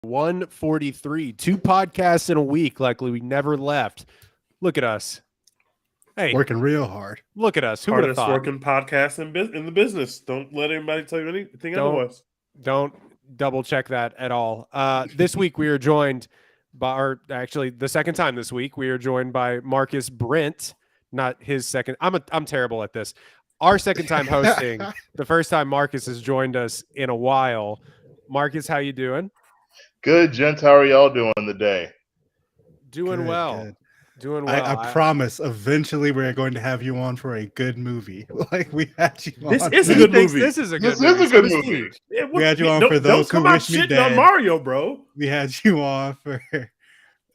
143. 2 podcasts in a week. Likely we never left. Look at us. Hey, working real hard. Look at us. Who would have Hardest thought? working podcast in the business. Don't let anybody tell you anything otherwise. Don't double check that at all. This week we are joined by, or actually the second time this week, we are joined by Marcus Brent. Not his second. I'm terrible at this. Our second time hosting. The first time Marcus has joined us in a while. Marcus, how you doing? Good, gents. How are y'all doing today? Doing well. Good. Doing well. I promise eventually we're going to have you on for a good movie. Like we had you This on. is a good movie. This is a good This movie. is a good movie. Yeah, We had you on for those don't who come out wish me shitting dead. on Mario, bro. We had you on for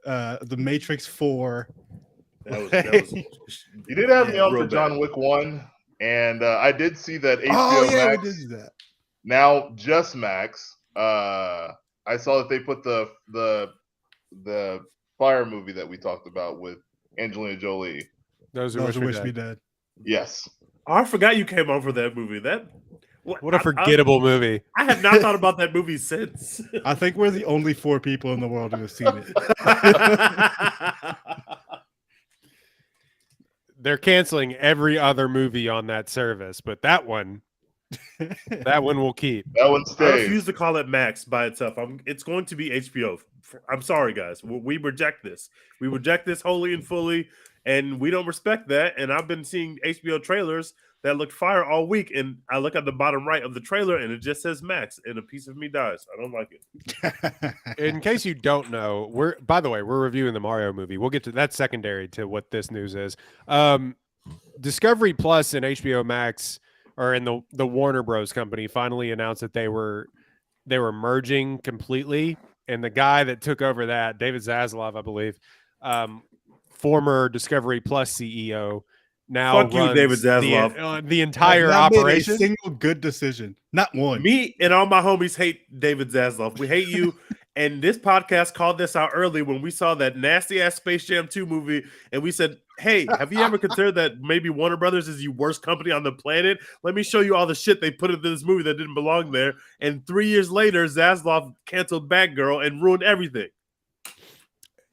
The Matrix 4. That was You did have me on real for John bad. Wick 1, and I did see that HBO Oh yeah, Max, we did that. now just Max. I saw that they put the Fire movie that we talked about with Angelina Jolie. Those who Those who wish wish me me dead. dead. Yes. Oh, I forgot you came on for that movie. What a forgettable movie. I have not thought about that movie since. I think we're the only 4 people in the world who have seen it. They're canceling every other movie on that service, but that one will keep. That one I stays. refuse to call it Max by itself. It's going to be HBO. I'm sorry, guys. We reject this. We reject this wholly and fully, and we don't respect that. And I've been seeing HBO trailers that look fire all week, and I look at the bottom right of the trailer, and it just says Max, and a piece of me dies. I don't like it. In case you don't know, we're reviewing the Mario movie. We'll get to that secondary to what this news is. Discovery Plus and HBO Max, or in the Warner Bros. Company, finally announced that they were merging completely. And the guy that took over that, David Zaslav, I believe, former Discovery Plus CEO, now Fuck you, runs David Zaslav. the entire I've not made operation. a single good decision. Not one. Me and all my homies hate David Zaslav. We hate you. And this podcast called this out early when we saw that nasty ass Space Jam 2 movie, and we said, hey, have you ever considered that maybe Warner Brothers is the worst company on the planet? Let me show you all the shit they put into this movie that didn't belong there. And 3 years later, Zaslav canceled Batgirl and ruined everything.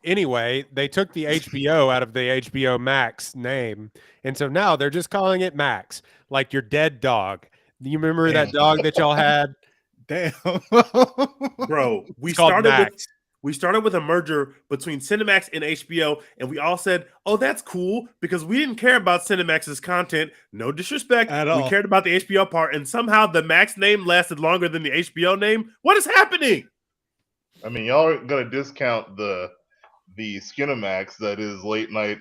Anyway, they took the HBO out of the HBO Max name, and so now they're just calling it Max, like your dead dog. Do you remember that dog that y'all had? Damn. Bro, we It's called started Max. with a merger between Cinemax and HBO, and we all said, oh, that's cool, because we didn't care about Cinemax's content. No disrespect. At We all. cared about the HBO part, and somehow the Max name lasted longer than the HBO name. What is happening? I mean, y'all are gonna discount the Skinemax that is late night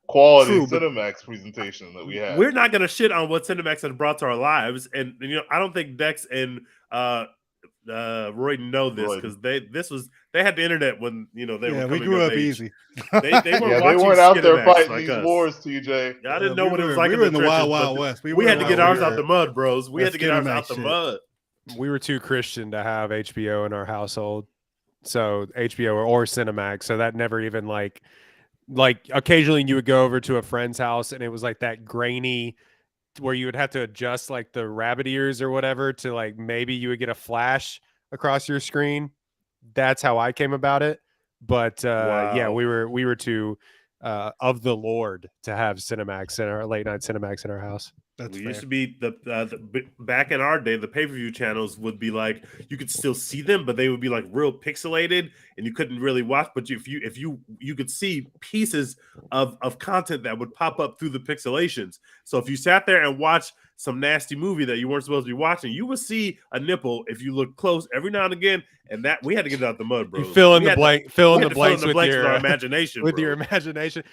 quality True, but Cinemax presentation that we had. We're not going to shit on what Cinemax has brought to our lives. And, I don't think Dex and Roy know this, because they had the internet when, they were Yeah, coming we grew of up age. easy. They weren't out there fighting like these us. wars, TJ. I didn't know what it was like We in were the in the Wild trenches, Wild but West. we had to get ours out the mud, bros. We had to get ours Skinemax out the shit. mud. We were too Christian to have HBO in our household, so HBO or Cinemax. So that never even like occasionally you would go over to a friend's house and it was like that grainy, where you would have to adjust like the rabbit ears or whatever to like maybe you would get a flash across your screen. That's how I came about it. But yeah, Wow. we were too of the Lord to have Cinemax in our late night Cinemax in our house. That's We fair. used to be back in our day, the pay-per-view channels would be like, you could still see them, but they would be like real pixelated and you couldn't really watch. But if you could see pieces of content that would pop up through the pixelations. So if you sat there and watched some nasty movie that you weren't supposed to be watching, you would see a nipple if you look close every now and again. And that we had to get it out the mud, bro. You fill in the blanks with our imagination. with bro. your imagination.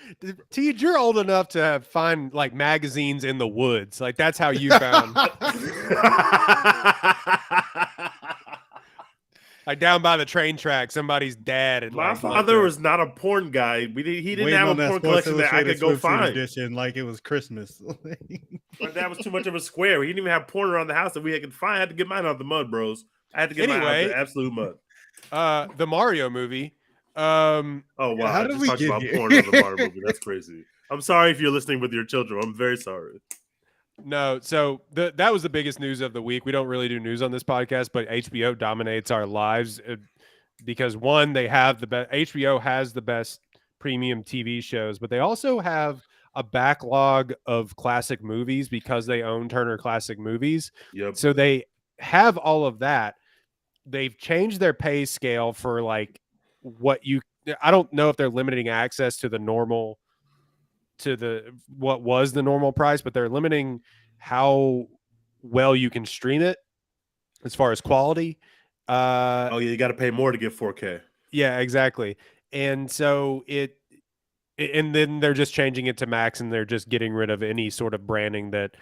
Tej, you're old enough to find like magazines in the woods. Like that's how you found. Like down by the train track, somebody's dad. And My like, father was not a porn guy. He didn't Waiting have on a that porn Sports collection that I Illustrated could go swimsuit find. edition like it was Christmas. My dad was too much of a square. He didn't even have porn around the house that we could find. I had to get mine out the mud, bros. I had to get mine out the absolute mud. The Mario movie. Oh wow! How I did just we talked get about here? porn on the Mario movie. That's crazy. I'm sorry if you're listening with your children. I'm very sorry. No, so that was the biggest news of the week. We don't really do news on this podcast, but HBO dominates our lives. because one, they have the best. HBO has the best premium TV shows, but they also have a backlog of classic movies because they own Turner Classic Movies. Yep. So they have all of that. They've changed their pay scale for like what you. I don't know if they're limiting access to the normal, to the what was the normal price, but they're limiting how well you can stream it as far as quality. Oh yeah, you got to pay more to get 4K. Yeah, exactly. And so and then they're just changing it to Max, and they're just getting rid of any sort of branding that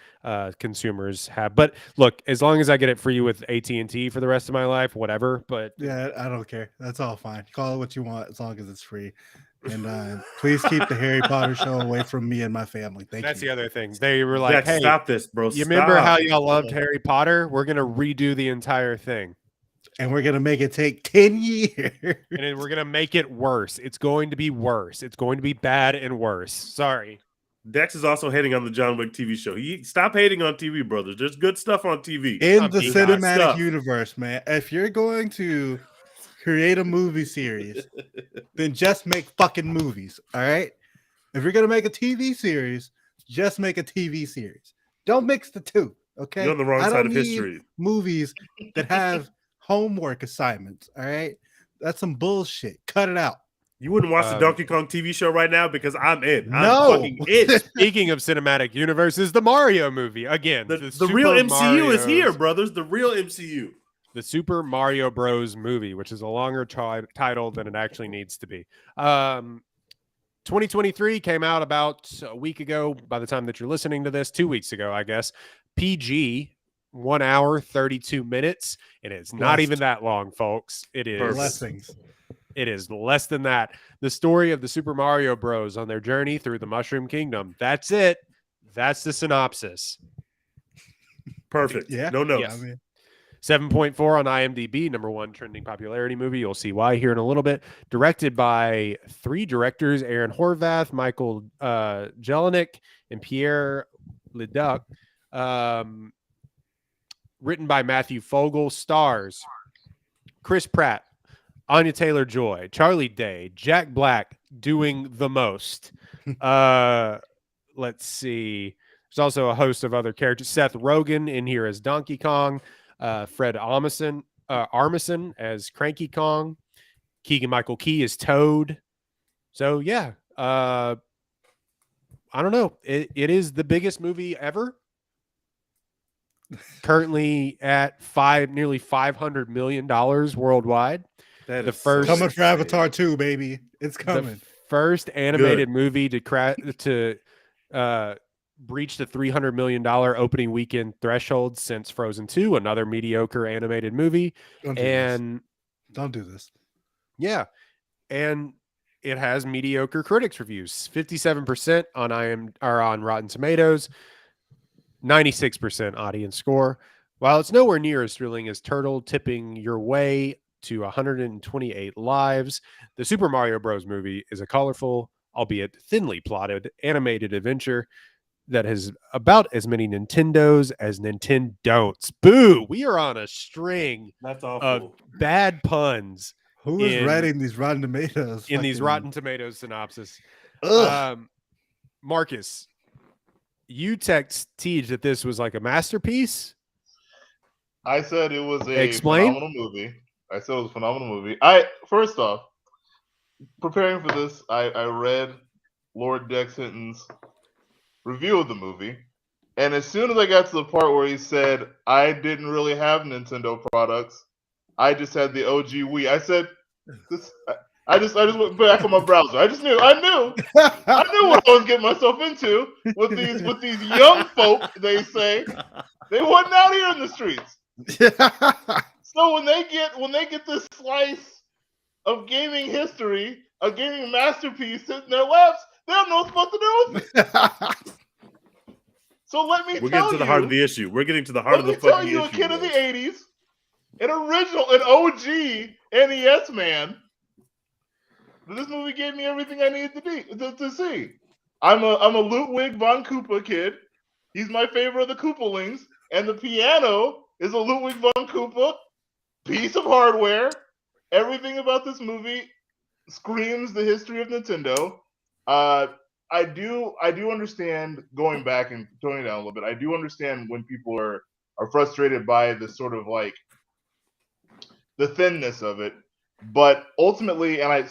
consumers have. But look, as long as I get it free with AT&T for the rest of my life, whatever. But Yeah, I don't care. That's all fine. Call it what you want as long as it's free. And please keep the Harry Potter show away from me and my family. Thank that's you. the other thing. They were like, Zach, "Hey, stop this, bro. you remember how Stop. y'all loved Harry Potter? We're gonna redo the entire thing, And we're gonna make it take 10 years. and then we're gonna make it worse. It's going to be worse. It's going to be bad and worse. Sorry." Dex is also hating on the John Wick TV show. Stop hating on TV, brothers. There's good stuff on TV. In I'm the being cinematic stuff. universe, man. If you're going to create a movie series, then just make fucking movies. All right. If you're gonna make a TV series, just make a TV series. Don't mix the two. Okay. You're on the wrong I side don't of need history. Movies that have homework assignments. All right. That's some bullshit. Cut it out. You wouldn't watch the Donkey Kong TV show right now because I'm in. I'm No. fucking in. Speaking of cinematic universes, the Mario movie again. The Super real MCU is Marios- here, brothers. The real MCU. The Super Mario Bros. Movie, which is a longer title than it actually needs to be. 2023 came out about a week ago. By the time that you're listening to this, 2 weeks ago, I guess. PG, 1 hour 32 minutes, and it's not Blessed. even that long, folks. It is. Perfect. Blessings. It is less than that. The story of the Super Mario Bros. On their journey through the Mushroom Kingdom. That's it. That's the synopsis. Perfect. Yeah. No notes. Yes. I mean, 7.4 on IMDb, #1 trending popularity movie. You'll see why here in a little bit. Directed by 3 directors, Aaron Horvath, Michael Jelinek, and Pierre Leduc. Written by Matthew Fogel. Stars Chris Pratt, Anya Taylor-Joy, Charlie Day, Jack Black doing the most. Let's see. There's also a host of other characters. Seth Rogen in here as Donkey Kong. Fred Armisen as Cranky Kong. Keegan-Michael Key as Toad. So, yeah. I don't know. It is the biggest movie ever. Currently at nearly $500 million worldwide. That The is first- coming for insane. Avatar 2, baby. It's coming. The first animated movie to breach the $300 million opening weekend threshold since Frozen 2, another mediocre animated movie. Don't do this. And Don't do this. yeah, and it has mediocre critics reviews. 57% on Rotten Tomatoes, 96% audience score. While it's nowhere near as thrilling as Turtle tipping your way to 128 lives, the Super Mario Bros. Movie is a colorful, albeit thinly plotted, animated adventure that has about as many Nintendos as Nintendon'ts. Boo! We are on a string That's of awful. bad puns Who is in- writing these Rotten Tomatoes? in these fucking- Rotten Tomatoes synopsis. Ugh. Marcus, you text Tej that this was like a masterpiece. I said it was a Explain. phenomenal movie. I said it was a phenomenal movie. First off, preparing for this, I read Lord Dex Hinton's review of the movie, and as soon as I got to the part where he said I didn't really have Nintendo products, I just had the OG Wii. I said, this, I just went back on my browser. I knew what I was getting myself into with these young folk. They say they wasn't out here in the streets. So when they get this slice of gaming history, a gaming masterpiece sitting in their laps, they don't know what the fuck to do with it. So let me We're tell getting to the you, heart of the issue. We're getting to the heart let of the me tell fucking you, a issue. kid of the boys. '80s, an OG NES man. This movie gave me everything I needed to see. I'm a Ludwig von Koopa kid. He's my favorite of the Koopalings, and the piano is a Ludwig von Koopa piece of hardware. everything about this movie screams the history of Nintendo. I do understand, going back and toning it down a little bit. I do understand when people are frustrated by the sort of like the thinness of it, but ultimately, and I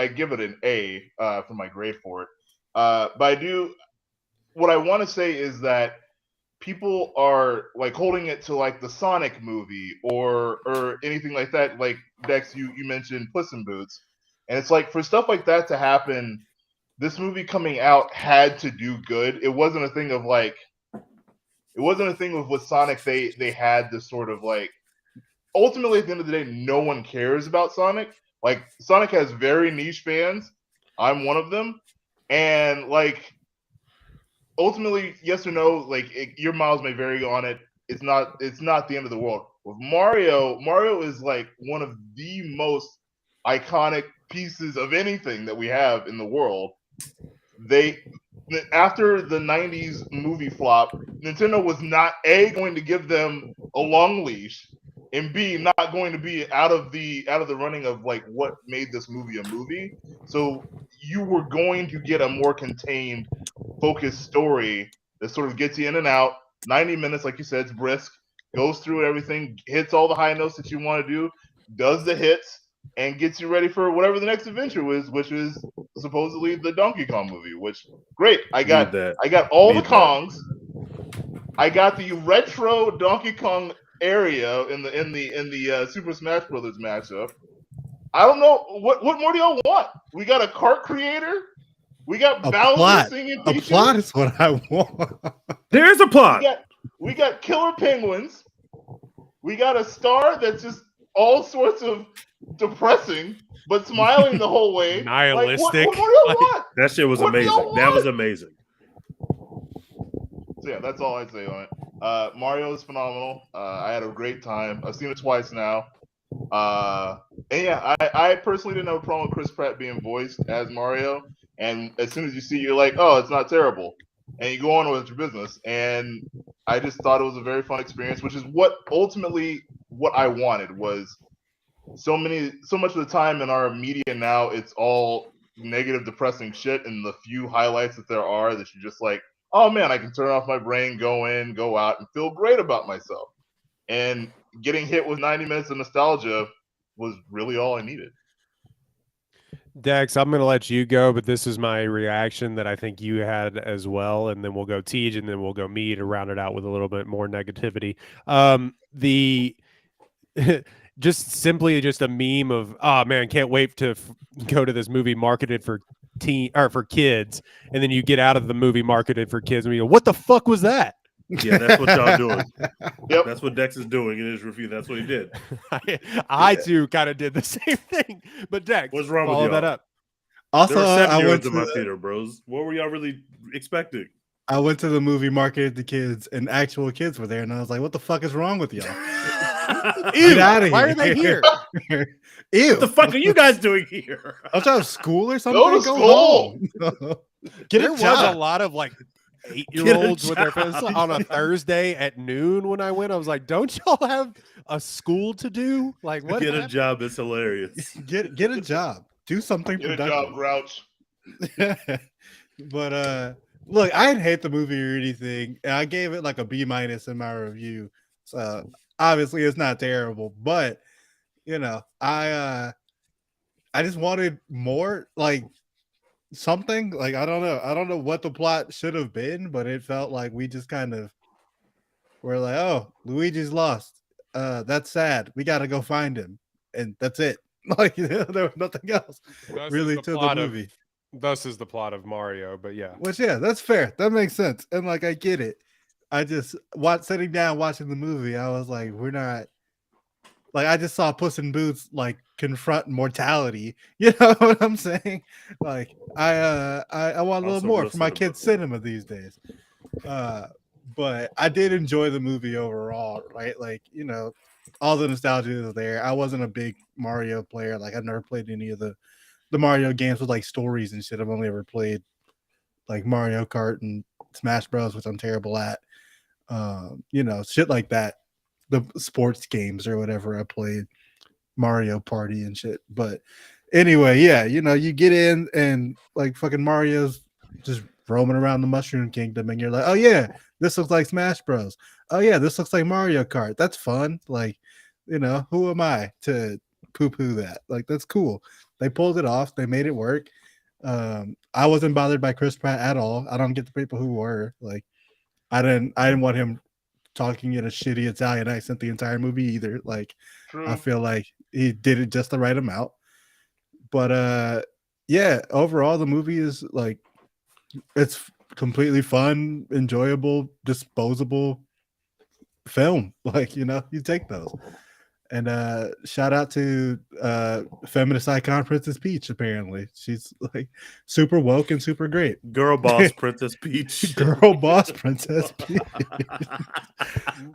give it an A for my grade for it. But what I want to say is that people are like holding it to like the Sonic movie or anything like that. Like Dex, you mentioned Puss in Boots, and it's like for stuff like that to happen, this movie coming out had to do good. It wasn't a thing of like, it wasn't a thing with Sonic. They had this sort of like, ultimately at the end of the day, no one cares about Sonic. Like Sonic has very niche fans. I'm one of them, and like ultimately, yes or no, like your miles may vary on it. It's not the end of the world. With Mario is like one of the most iconic pieces of anything that we have in the world. After the 90s movie flop, Nintendo was not A, going to give them a long leash, and B, not going to be out of the running of like what made this movie a movie. So you were going to get a more contained, focused story that sort of gets you in and out. 90 minutes, like you said, it's brisk, goes through everything, hits all the high notes that you want to do, does the hits, and gets you ready for whatever the next adventure was, which is supposedly the Donkey Kong movie. Which great, I got all the Kongs. I got the retro Donkey Kong area in the Super Smash Brothers matchup. I don't know what more do y'all want? We got a kart creator. We got Bowser singing Peaches. A plot is what I want. There's a plot. We got killer penguins. We got a star that's just all sorts of depressing, but smiling the whole way. Nihilistic. Like, what do y'all want? That shit was amazing. That was amazing. So yeah, that's all I'd say on it. Mario is phenomenal. I had a great time. I've seen it twice now. And yeah, I personally didn't have a problem with Chris Pratt being voiced as Mario. And as soon as you see it, you're like, oh, it's not terrible. And you go on with your business. And I just thought it was a very fun experience, which is what ultimately what I wanted was so much of the time in our media now, it's all negative, depressing shit. And the few highlights that there are that you're just like, oh man, I can turn off my brain, go in, go out, and feel great about myself. And getting hit with 90 minutes of nostalgia was really all I needed. Dex, I'm going to let you go, but this is my reaction that I think you had as well, and then we'll go Tej, and then we'll go me to round it out with a little bit more negativity. Just simply just a meme of, oh man, can't wait to go to this movie marketed for for kids, and then you get out of the movie marketed for kids, and you go, what the fuck was that? Yeah, that's what y'all doing. Yep. That's what Dex is doing in his review. That's what he did. I too kind of did the same thing. But Dex, what's wrong with follow y'all? that up. Also, there were 7 I went in my theater, bros. What were y'all really expecting? I went to the movie marketed to kids, and actual kids were there, and I was like, "What the fuck is wrong with y'all? Get out of here! Why are they here? Ew! What the fuck are you guys doing here? I'm trying to school or something. Go to school. Home. There was a lot of like 8-year-olds with their friends on a Thursday at noon when I went. I was like, don't y'all have a school to do? Like, what? Get a job. It's hilarious. Get a job. Do something Get productive. a job, Grouch. But look, I didn't hate the movie or anything. I gave it like a B- in my review. So obviously it's not terrible, but you know, I just wanted more, like something. Like I don't know what the plot should have been, but it felt like we just kind of were like, oh, Luigi's lost. That's sad. We gotta go find him. And that's it. Like there was nothing else really to the movie. Thus is the plot of Mario, but yeah. Which, yeah, that's fair. That makes sense. And like, I get it. I just sitting down watching the movie, I was like, we're not like, I just saw Puss in Boots like confront mortality. You know what I'm saying? Like, I want a little Also more real for my cinema. kids' cinema these days. But I did enjoy the movie overall, right? Like, you know, all the nostalgia is there. I wasn't a big Mario player. Like, I've never played any of the Mario games with like stories and shit. I've only ever played like Mario Kart and Smash Bros, which I'm terrible at. You know, shit like that. The sports games or whatever I played. Mario Party and shit. But anyway, yeah, you get in and like fucking Mario's just roaming around the Mushroom Kingdom, and you're like, oh yeah, this looks like Smash Bros. Oh yeah, this looks like Mario Kart. That's fun. Like, who am I to poo-poo that? Like, that's cool. They pulled it off. They made it work. I wasn't bothered by Chris Pratt at all. I don't get the people who were. Like, I didn't want him talking in a shitty Italian accent the entire movie either. Like, True. I feel like he did it just the right amount. But yeah, overall the movie is like, it's completely fun, enjoyable, disposable film. Like, you take those. And shout out to feminist icon Princess Peach. Apparently, she's like super woke and super great. Girl boss Princess Peach. Girl boss Princess Peach.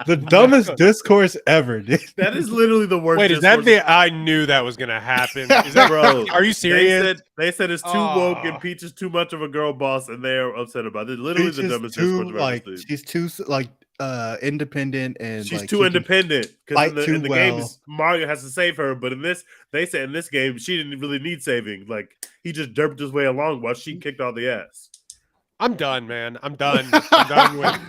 The dumbest discourse ever, dude. That is literally the worst. Wait, is that I knew that was gonna happen. Is that Bro, Are you serious? They said it's too woke and Peach is too much of a girl boss, and they're upset about it. Literally Peach the is dumbest too, discourse like, ever seen. she's too like independent, and She's like, too independent because in the well. games Mario has to save her, but in this they said in this game she didn't really need saving. Like, he just derped his way along while she kicked all the ass. I'm done, man. I'm done. I'm done with.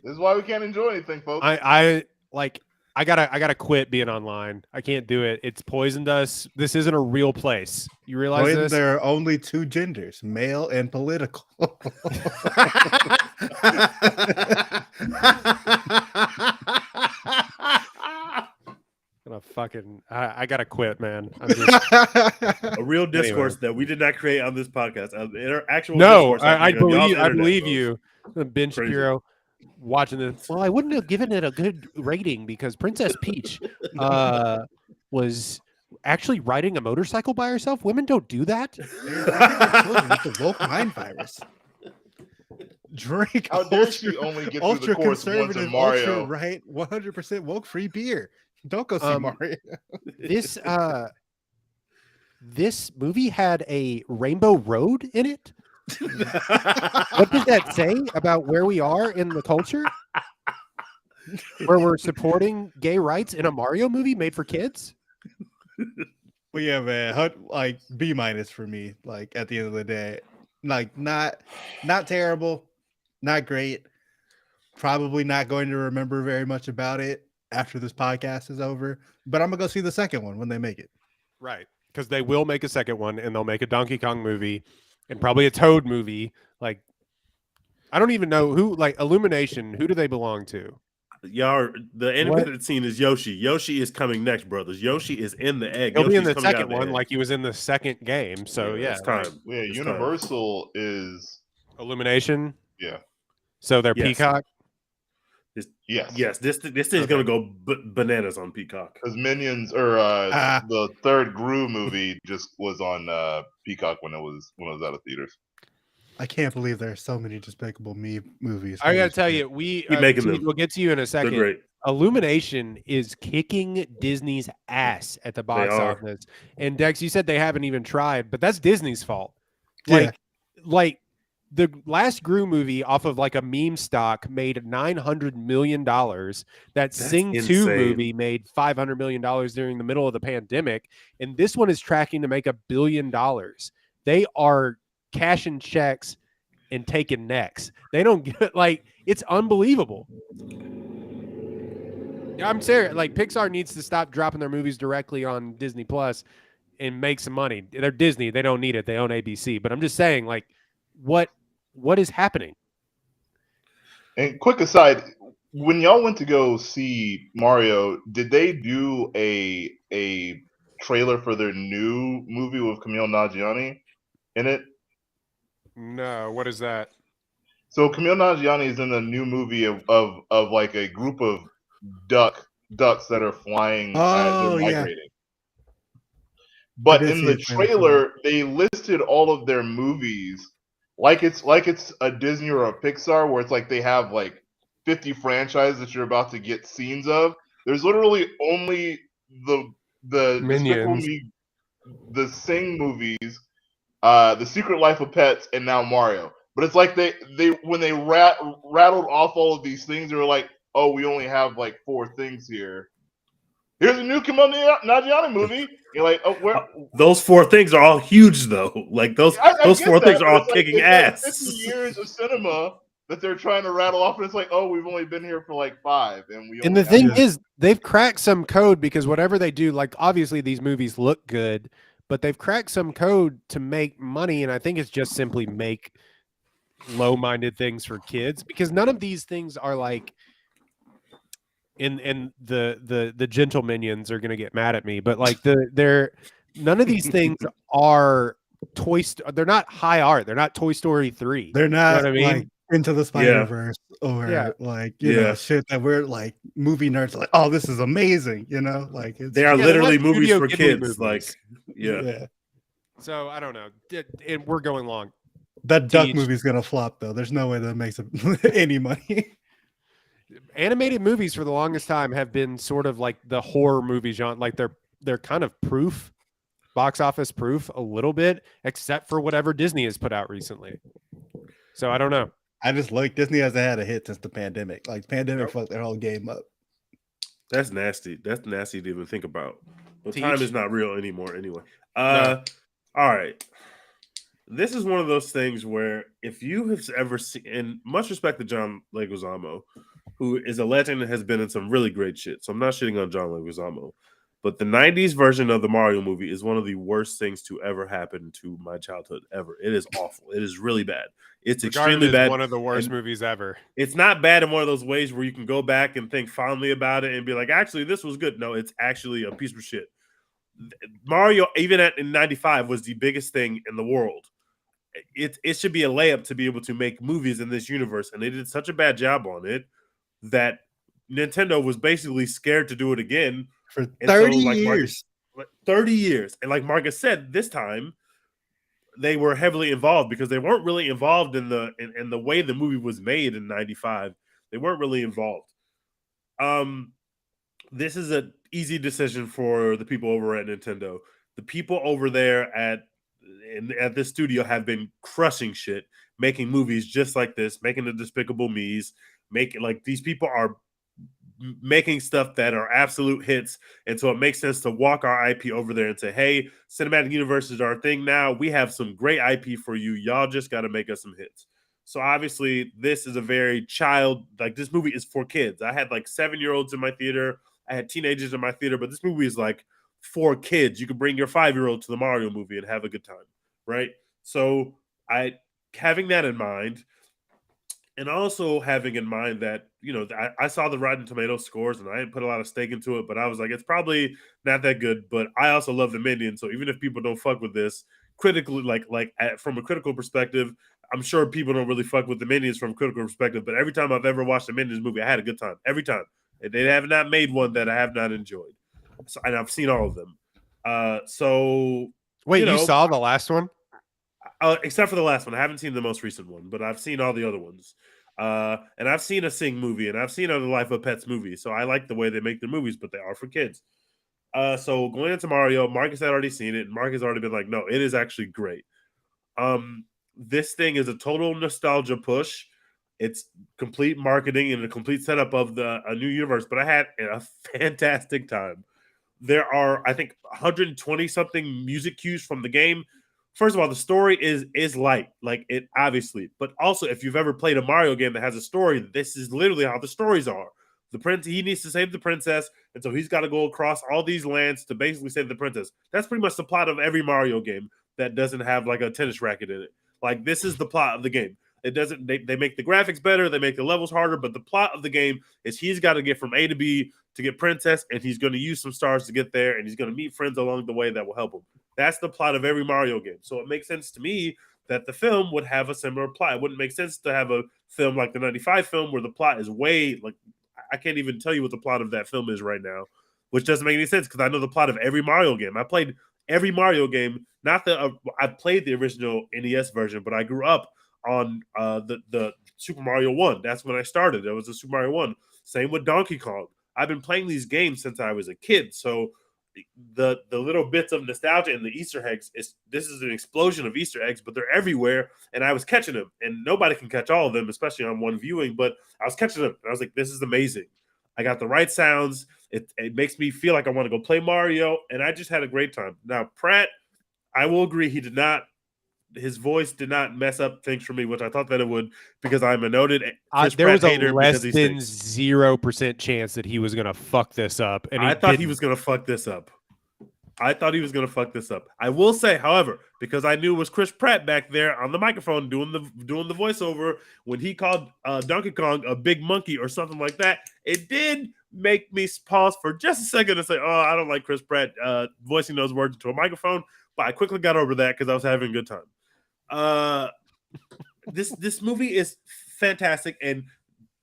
This is why we can't enjoy anything, folks. I gotta quit being online. I can't do it. It's poisoned us. This isn't a real place. You realize when this? there are only two genders, male and political. I gotta quit, man. I'm just, A real discourse that we did not create on this podcast. Actual no, discourse I happening on y'all's believe internet, folks. you. Ben Crazy. Shapiro watching this. Well, I wouldn't have given it a good rating because Princess Peach was actually riding a motorcycle by herself. Women don't do that. It's a woke mind virus. Drink How dare she only get through ultra the course once in conservative, Mario? ultra right, 100% woke free beer. Don't go see Mario. This movie had a Rainbow Road in it. What does that say about where we are in the culture? Where we're supporting gay rights in a Mario movie made for kids? Well, yeah, man. Like B- for me. Like, at the end of the day, like, not terrible, not great. Probably not going to remember very much about it after this podcast is over. But I'm gonna go see the second one when they make it. Right, because they will make a second one, and they'll make a Donkey Kong movie, and probably a Toad movie. Like, I don't even know who. Like, Illumination. Who do they belong to? Y'all, the independent scene is Yoshi. Yoshi is coming next, brothers. Yoshi is in the egg. He'll be in Yoshi's the coming out second of the one, egg. like he was in the second game. So yeah, it's time. Yeah, It's Universal is Illumination. yeah. So they're Yes. Peacock. Yes. This thing's gonna go bananas on Peacock. Because Minions or the third Gru movie just was on Peacock when it was out of theaters. I can't believe there are so many Despicable Me movies. I gotta tell you, we'll get to you in a They're second. great. Illumination is kicking Disney's ass at the box office. And Dex, you said they haven't even tried, but that's Disney's fault. Like the last Gru movie off of like a meme stock made $900 million. That Sing 2 insane. movie made $500 million during the middle of the pandemic. And this one is tracking to make $1 billion. They are cashing checks and taking necks. They don't get, like, it's unbelievable. I'm serious. Like, Pixar needs to stop dropping their movies directly on Disney Plus and make some money. They're Disney. They don't need it. They own ABC. But I'm just saying, like, what is happening? And quick aside, when y'all went to go see Mario, did they do a trailer for their new movie with Camille Nanjiani in it? No. What is that? So Camille Nanjiani is in a new movie of like a group of ducks that are flying. Oh, they're yeah. migrating. But I did in see the a trailer for trailer, they listed all of their movies like it's a Disney or a Pixar, where it's like they have like 50 franchises that you're about to get scenes of. There's literally only the Despicable Minions. Me, the Sing movies, The Secret Life of Pets, and now Mario. But it's like they when they rattled off all of these things, they were like, "Oh, we only have like 4 things here." here's a new Kumail Nanjiani movie. You're like, oh, where? Those 4 things are all huge, though. Like those I get 4 that, things are but all it's like, kicking it's ass. like 50 years of cinema that they're trying to rattle off, and it's like, oh, we've only been here for like 5, and we. And only the thing Yeah. is, they've cracked some code because whatever they do, like obviously these movies look good, but they've cracked some code to make money, and I think it's just simply make low-minded things for kids because none of these things are like. And the gentle minions are gonna get mad at me, but like they're none of these things are they're not high art. They're not Toy Story 3. They're You know not what I mean? like Into the Spider-Verse or Yeah. like you know Yeah. shit that we're like movie nerds are like, oh, this is amazing, you know, like it's They are Yeah, they're literally not movies Studio for Ghibli kids. movies. Like, yeah. So I don't know. And we're going long. That Duck Teach. movie's gonna flop though. There's no way that makes any money. Animated movies for the longest time have been sort of like the horror movie genre. Like they're kind of proof, box office proof a little bit, except for whatever Disney has put out recently. So I don't know. I just like Disney hasn't had a hit since the pandemic. Like pandemic fucked their whole game up. That's nasty. That's nasty to even think about. But Teach. time is not real anymore anyway. No. All right. This is one of those things where if you have ever seen, and much respect to John Leguizamo, who is a legend and has been in some really great shit. So I'm not shitting on John Leguizamo. But the 90s version of the Mario movie is one of the worst things to ever happen to my childhood ever. It is awful. It is really bad. It's extremely bad. One of the worst And movies ever. it's not bad in one of those ways where you can go back and think fondly about it and be like, actually, this was good. No, it's actually a piece of shit. Mario, even in 95, was the biggest thing in the world. It should be a layup to be able to make movies in this universe. And they did such a bad job on it that Nintendo was basically scared to do it again. For And 30 so, like years. 30 years. And like Marcus said, this time they were heavily involved because they weren't really involved in the way the movie was made in 95. They weren't really involved. This is an easy decision for the people over at Nintendo. The people over there at this studio have been crushing shit, making movies just like this, making the Despicable Me's, making like these people are making stuff that are absolute hits, and so it makes sense to walk our IP over there and say, hey, cinematic universes are our thing now. We have some great IP for you. Y'all just got to make us some hits. So obviously this is a very this movie is for kids. I had like 7-year-olds in my theater. I had teenagers in my theater, but this movie is like for kids. You can bring your 5-year-old to the Mario movie and have a good time, right? So having that in mind, and also having in mind that, I saw the Rotten Tomatoes scores and I didn't put a lot of stake into it, but I was like, it's probably not that good. But I also love the Minions. So even if people don't fuck with this critically, from a critical perspective, I'm sure people don't really fuck with the Minions from a critical perspective. But every time I've ever watched a Minions movie, I had a good time. Every time. They have not made one that I have not enjoyed. So, and I've seen all of them. Wait, you saw the last one? Except for the last one. I haven't seen the most recent one, but I've seen all the other ones. And I've seen a Sing movie, and I've seen other Life of Pets movies. So I like the way they make their movies, but they are for kids. So going into Mario, Marcus had already seen it, and Marcus had already been like, no, it is actually great. This thing is a total nostalgia push. It's complete marketing and a complete setup of a new universe, but I had a fantastic time. There are, I think, 120 something music cues from the game. First of all, the story is light, like it obviously, but also if you've ever played a Mario game that has a story, this is literally how the stories are. He needs to save the princess, and so he's got to go across all these lands to basically save the princess. That's pretty much the plot of every Mario game that doesn't have like a tennis racket in it. Like this is the plot of the game. It doesn't. They make the graphics better, they make the levels harder, but the plot of the game is he's got to get from A to B to get princess, and he's going to use some stars to get there, and he's going to meet friends along the way that will help him. That's the plot of every Mario game. So it makes sense to me that the film would have a similar plot. It wouldn't make sense to have a film like the 95 film where the plot is way like I can't even tell you what the plot of that film is right now, which doesn't make any sense because I know the plot of every Mario game. I played every Mario game, not the I played the original NES version, but I grew up on the Super Mario 1. That's when I started. It was the Super Mario 1. Same with Donkey Kong. I've been playing these games since I was a kid, so the little bits of nostalgia and the Easter eggs this is an explosion of Easter eggs, but they're everywhere, and I was catching them, and nobody can catch all of them, especially on one viewing, but I was catching them, and I was like, this is amazing. I got the right sounds. It makes me feel like I want to go play Mario, and I just had a great time. Now, Pratt, I will agree, his voice did not mess up things for me, which I thought that it would, because I'm a noted Chris there Pratt was a hater less because he than stinks. 0% chance that he was gonna fuck this up, and I thought he was going to fuck this up. I will say, however, because I knew it was Chris Pratt back there on the microphone doing the voiceover when he called Donkey Kong a big monkey or something like that, it did make me pause for just a second and say, "Oh, I don't like Chris Pratt voicing those words into a microphone." But I quickly got over that because I was having a good time. This movie is fantastic, and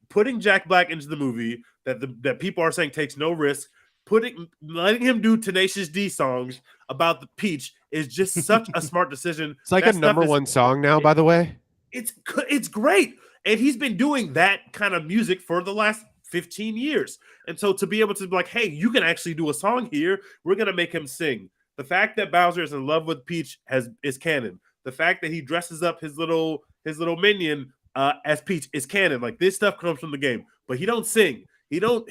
putting Jack Black into the movie that people are saying takes no risk. Letting him do Tenacious D songs about the Peach is just such a smart decision. It's like That a stuff number is- one song now, by the way. It's great, and he's been doing that kind of music for the last 15 years. And so to be able to be like, hey, you can actually do a song here, we're gonna make him sing. The fact that Bowser is in love with Peach is canon. The fact that he dresses up his little minion as Peach is canon. Like, this stuff comes from the game, but he don't sing. He don't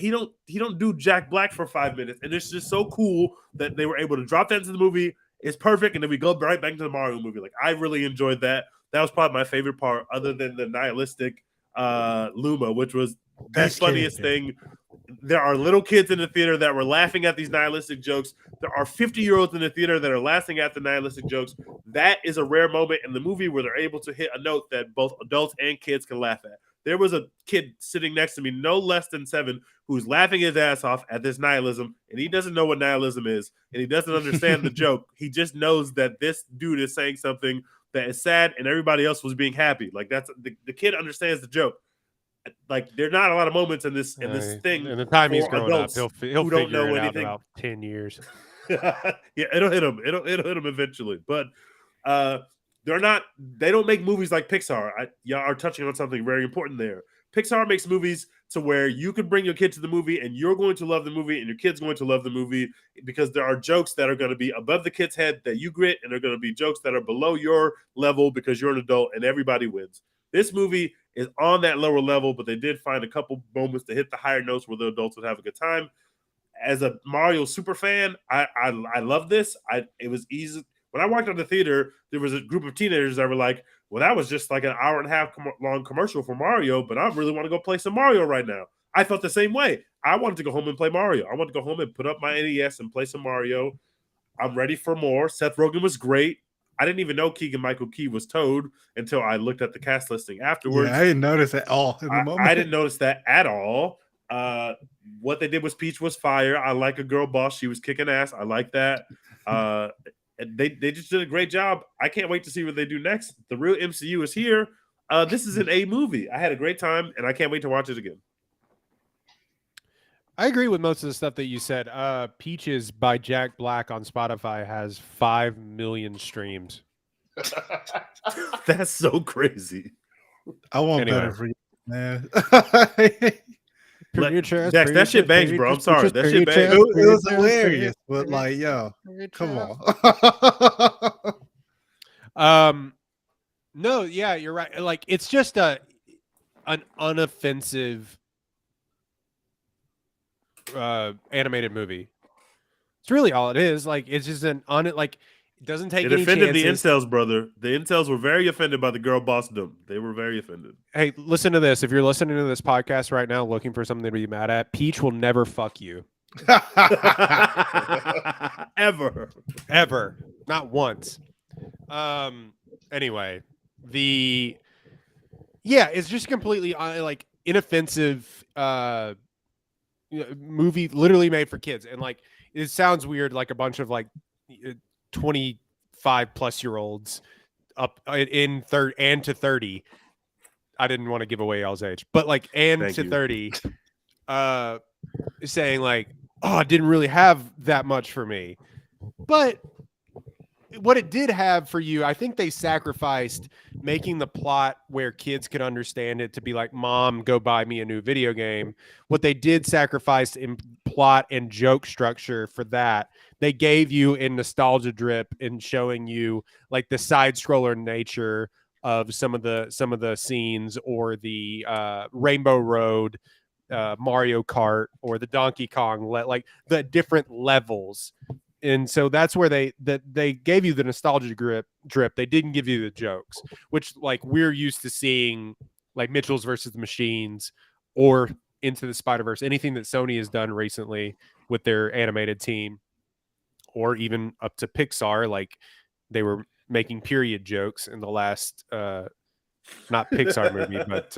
do Jack Black for 5 minutes, and it's just so cool that they were able to drop that into the movie. It's perfect, and then we go right back to the Mario movie. Like, I really enjoyed that. That was probably my favorite part, other than the nihilistic Luma, which was the Best funniest character. thing. There are little kids in the theater that were laughing at these nihilistic jokes. There are 50-year-olds in the theater that are laughing at the nihilistic jokes. That is a rare moment in the movie where they're able to hit a note that both adults and kids can laugh at. There was a kid sitting next to me, no less than 7, who's laughing his ass off at this nihilism, and he doesn't know what nihilism is, and he doesn't understand the joke. He just knows that this dude is saying something that is sad, and everybody else was being happy. Like, that's the kid understands the joke. Like, there are not a lot of moments in this thing. And the time he's for growing up, adults he'll who don't figure know it out in anything. about 10 years. Yeah, it'll hit him. It'll hit him eventually. But they don't make movies like Pixar. Y'all are touching on something very important there. Pixar makes movies to where you can bring your kid to the movie and you're going to love the movie and your kid's going to love the movie, because there are jokes that are going to be above the kid's head that you grit, and there are going to be jokes that are below your level because you're an adult, and everybody wins. This movie is on that lower level, but they did find a couple moments to hit the higher notes where the adults would have a good time. As a Mario super fan, I love this. It was easy. When I walked out of the theater, there was a group of teenagers that were like, well, that was just like an hour and a half long commercial for Mario, but I really want to go play some Mario right now. I felt the same way. I wanted to go home and play Mario. I wanted to go home and put up my NES and play some Mario. I'm ready for more. Seth Rogen was great. I didn't even know Keegan-Michael Key was Toad until I looked at the cast listing afterwards. Yeah, I didn't notice at all in the moment. I didn't notice that at all. What they did with Peach was fire. I like a girl boss. She was kicking ass. I like that. They just did a great job. I can't wait to see what they do next. The real MCU is here. This is an A movie. I had a great time, and I can't wait to watch it again. I agree with most of the stuff that you said. Peaches by Jack Black on Spotify has 5 million streams. That's so crazy. I want Anyway. better for you, man. Jax, that shit bangs, bro. I'm sorry. That shit bangs. It was hilarious, but like, yo, come on. No, yeah, you're right. Like, it's just an unoffensive animated movie. It's really all it is. Like, it's just it doesn't take It any offended chances. the incels, brother. The incels were very offended by the girl bossdom. They were very offended. Hey, listen to this. If you're listening to this podcast right now looking for something to be mad at, Peach will never fuck you. Ever. Not once. Anyway, it's just completely like inoffensive movie, literally made for kids. And like, it sounds weird, like a bunch of like 25 plus year olds up in third and to 30. I didn't want to give away y'all's age, but like, and Thank to you. 30 saying like, oh, it didn't really have that much for me. But what it did have for you, I think they sacrificed making the plot where kids could understand it to be like, Mom, go buy me a new video game. What they did sacrifice in plot and joke structure for that, they gave you in nostalgia drip in showing you like the side scroller nature of some of the scenes, or the Rainbow Road Mario Kart or the Donkey Kong, like the different levels. And so that's where they gave you the nostalgia drip. They didn't give you the jokes, which like we're used to seeing, like Mitchell's versus the Machines or Into the Spider-Verse, anything that Sony has done recently with their animated team, or even up to Pixar. Like they were making period jokes in the last not Pixar movie, but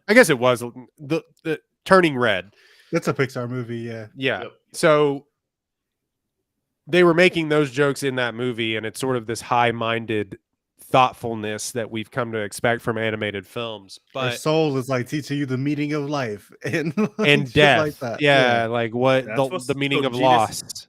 I guess it was the Turning Red. That's a Pixar movie, yeah. Yeah. Yep. So they were making those jokes in that movie, and it's sort of this high-minded thoughtfulness that we've come to expect from animated films. Our But soul is like teaching you the meaning of life and and shit death, like that. yeah, like what That's what's the meaning so of genius. loss.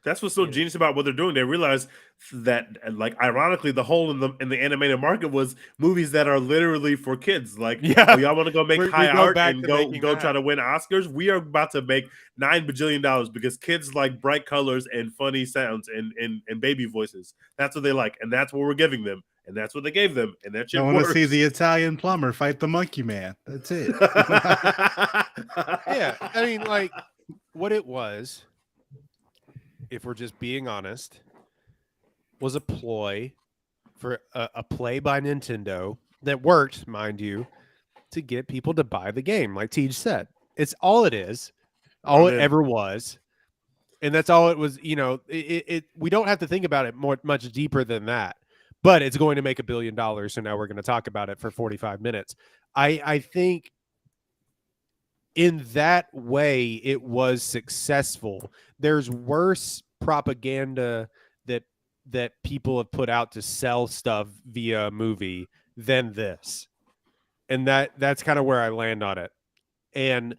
That's what's so genius about what they're doing. They realize that, like, ironically, the hole in the animated market was movies that are literally for kids. Like, Yeah. oh, y'all want to go make We high go art back and to go making that. try to win Oscars? We are about to make $9 bajillion because kids like bright colors and funny sounds and baby voices. That's what they like, and that's what we're giving them, and that's what they gave them, and that shit I want to works. see the Italian plumber fight the monkey man. That's it. Yeah, I mean, like what it was, if we're just being honest, was a ploy for a play by Nintendo that worked, mind you, to get people to buy the game. Like Tej said, it's all it is, all it Amen. ever was, and that's all it was. You know, we don't have to think about it much deeper than that. But it's going to make $1 billion, so now we're going to talk about it for 45 minutes. I think in that way it was successful. There's worse propaganda that people have put out to sell stuff via a movie than this, and that's kind of where I land on it. And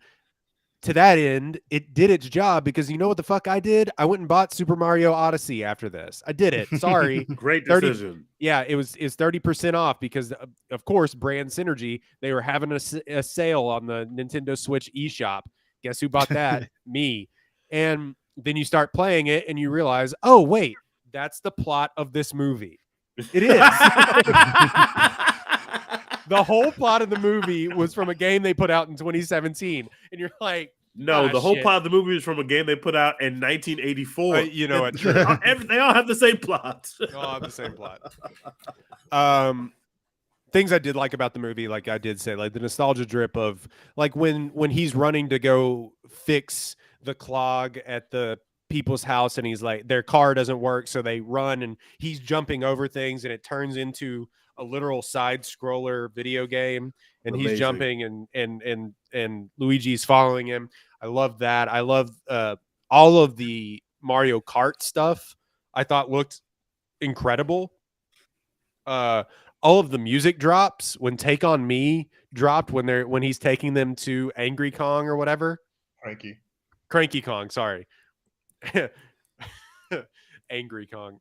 to that end, it did its job, because you know what the fuck I did? I went and bought Super Mario Odyssey after this. I did it. Sorry. Great 30 decision. Yeah, it's 30% off because, of course, brand synergy. They were having a sale on the Nintendo Switch eShop. Guess who bought that? Me. And then you start playing it and you realize, oh, wait, that's the plot of this movie. It is. The whole plot of the movie was from a game they put out in 2017. And you're like, No, ah, the whole shit. plot of the movie is from a game they put out in 1984. You know what? True. They all have the same plot. They all have the same plot. Things I did like about the movie, like I did say, like the nostalgia drip of like when he's running to go fix the clog at the people's house, and he's like, their car doesn't work, so they run and he's jumping over things, and it turns into a literal side scroller video game, and Amazing. he's jumping and Luigi's following him. I love that. I love all of the Mario Kart stuff. I thought looked incredible. All of the music drops when Take on Me dropped, when he's taking them to Angry Kong or whatever. Cranky Kong, sorry. Angry Kong.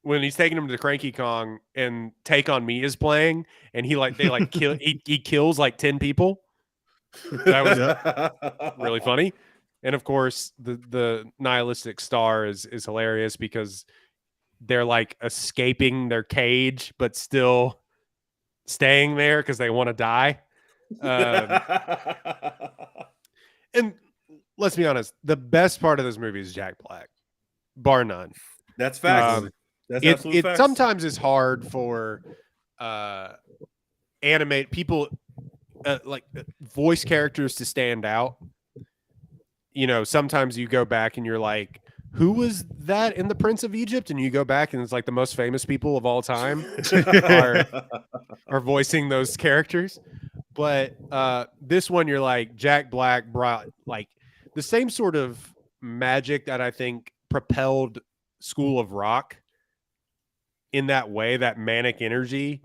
When he's taking him to Cranky Kong and Take on Me is playing, and they kill he kills like 10 people. That was really funny. And of course, the nihilistic star is hilarious because they're like escaping their cage but still staying there because they want to die. And let's be honest, the best part of this movie is Jack Black, bar none. That's facts. That's absolute facts. Sometimes it's hard for animate people, voice characters to stand out. You know, sometimes you go back and you're like, who was that in The Prince of Egypt? And you go back and it's like the most famous people of all time are voicing those characters. But this one, you're like, Jack Black brought like the same sort of magic that I think propelled School of Rock in that way. That manic energy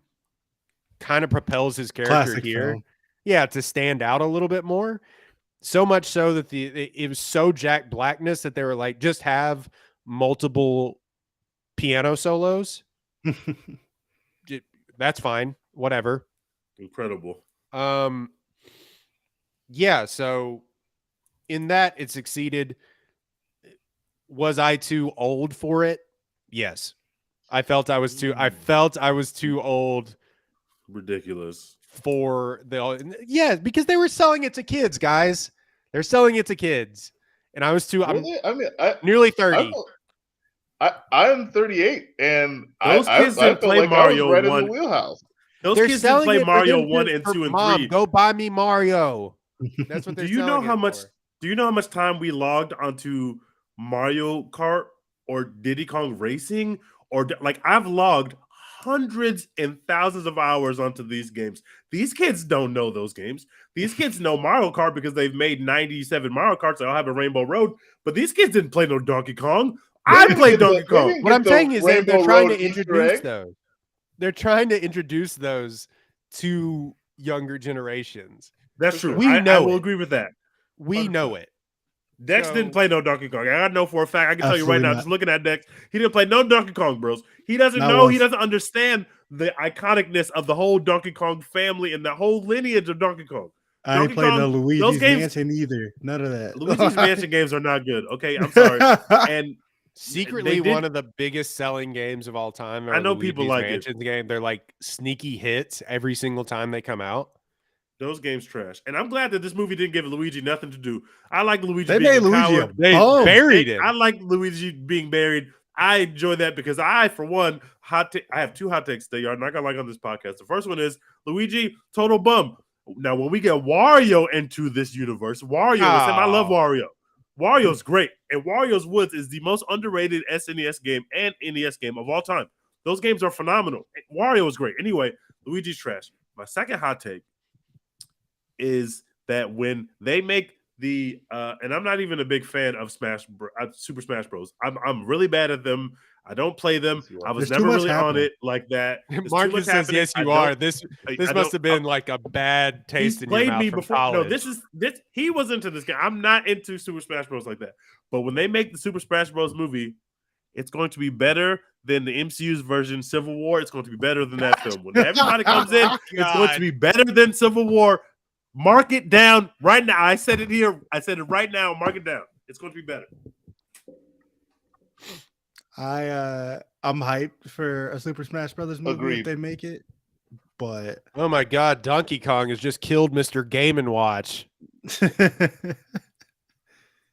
kind of propels his character Classic here. film. Yeah, to stand out a little bit more. So much so that it was so Jack Blackness that they were like, just have multiple piano solos. That's fine. Whatever. Incredible. Yeah, so in that it succeeded. Was I too old for it? Yes. I felt I was too old Ridiculous. for because they were selling it to kids, guys. They're selling it to kids, and I was too. I'm nearly 30. I'm 38, and Those kids I didn't felt play like I was Mario right in 1. the wheelhouse. Those They're kids didn't selling play it for Mario them 1 and for 2 and Mom, 3. go buy me Mario. That's what they're Do you know selling how it much? for. Do you know how much time we logged onto Mario Kart or Diddy Kong Racing? Like I've logged hundreds and thousands of hours onto these games. These kids don't know those games. These kids know Mario Kart because they've made 97 Mario Karts. They all have a Rainbow Road, but these kids didn't play no Donkey Kong. I played Donkey Kong. What I'm saying is they're trying to Road Easter introduce egg. those. They're trying to introduce those to younger generations. That's true. We I know will it. agree with that. We know it. Dex So- didn't play no Donkey Kong. I know for a fact. I can tell you right Absolutely now, not. just looking at Dex, he didn't play no Donkey Kong, bros. He doesn't Not know. He once. doesn't understand the iconicness of the whole Donkey Kong family and the whole lineage of Donkey Kong. I ain't Donkey played no Kong, those Luigi's games- Mansion either. None of that. Luigi's Mansion games are not good. Okay, I'm sorry. And Secretly, they did- one of the biggest selling games of all time. I know people like it. Mansion game. They're like sneaky hits every single time they come out. those games trash. And I'm glad that this movie didn't give Luigi nothing to do. I like Luigi They being made a Luigi a coward. They bum. buried it. I like Luigi being buried. I enjoy that because for one, I have two hot takes that you're not gonna like on this podcast. The first one is Luigi, total bum. Now, when we get Wario into this universe, listen, I love Oh. Wario. Wario's great, and Wario's Woods is the most underrated SNES game and NES game of all time. Those games are phenomenal. Wario is great. Anyway, Luigi's trash. My second hot take is that when they make the and I'm not even a big fan of Super Smash Bros. I'm really bad at them. I don't play them. I was There's too never much really on happening. it like that. There's too Marcus much says, happening. "Yes, I you don't- are." This I must don't- have been like a bad taste He's in your played mouth me from before. college. No, this. He was into this game. I'm not into Super Smash Bros. Like that. But when they make the Super Smash Bros. Movie, it's going to be better than the MCU's version Civil War. It's going to be better than that film. When everybody comes in, it's going to be better than Civil War. Mark it down right now. I said it here. I said it right now. Mark it down. It's going to be better. I'm hyped for a Super Smash Brothers movie Agreed. if they make it, but Oh my God, Donkey Kong has just killed Mr. Game and Watch.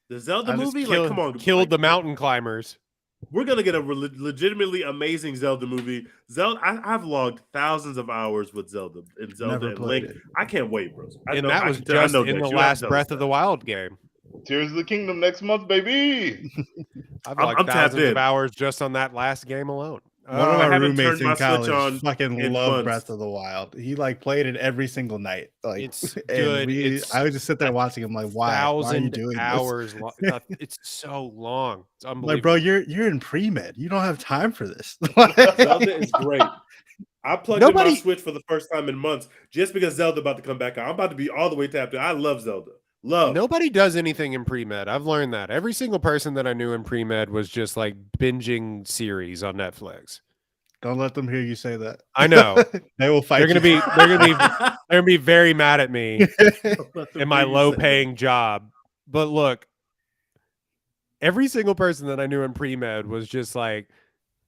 The Zelda I just movie, killed, like, come on, killed like, the mountain climbers. We're gonna get a legitimately amazing Zelda movie. Zelda, I've logged thousands of hours with Zelda and never and played Link. it. I can't wait, bros. And that was just in the last Breath of the Wild game. Tears of the Kingdom next month, baby. I've I'm like tapped thousands in. of hours just on that last game alone. One of I my haven't roommates turned my in Switch college on fucking in loved months. Breath of the Wild. He like played it every single night. Like It's and good. It's I would just sit there watching him like, why? Why are you 1,000 doing hours long. It's so long. It's this? unbelievable. Like, bro, you're in pre-med. You don't have time for this. Zelda is great. I plugged in Nobody- my Switch for the first time in months just because Zelda about to come back out. I'm about to be all the way tapped in. I love Zelda. Nobody does anything in pre-med. I've learned that. Every single person that I knew in pre-med was just like binging series on Netflix. Don't let them hear you say that. I know. They will fight. They're gonna you. be they're gonna be very mad at me in my low paying job. But look, every single person that I knew in pre-med was just like,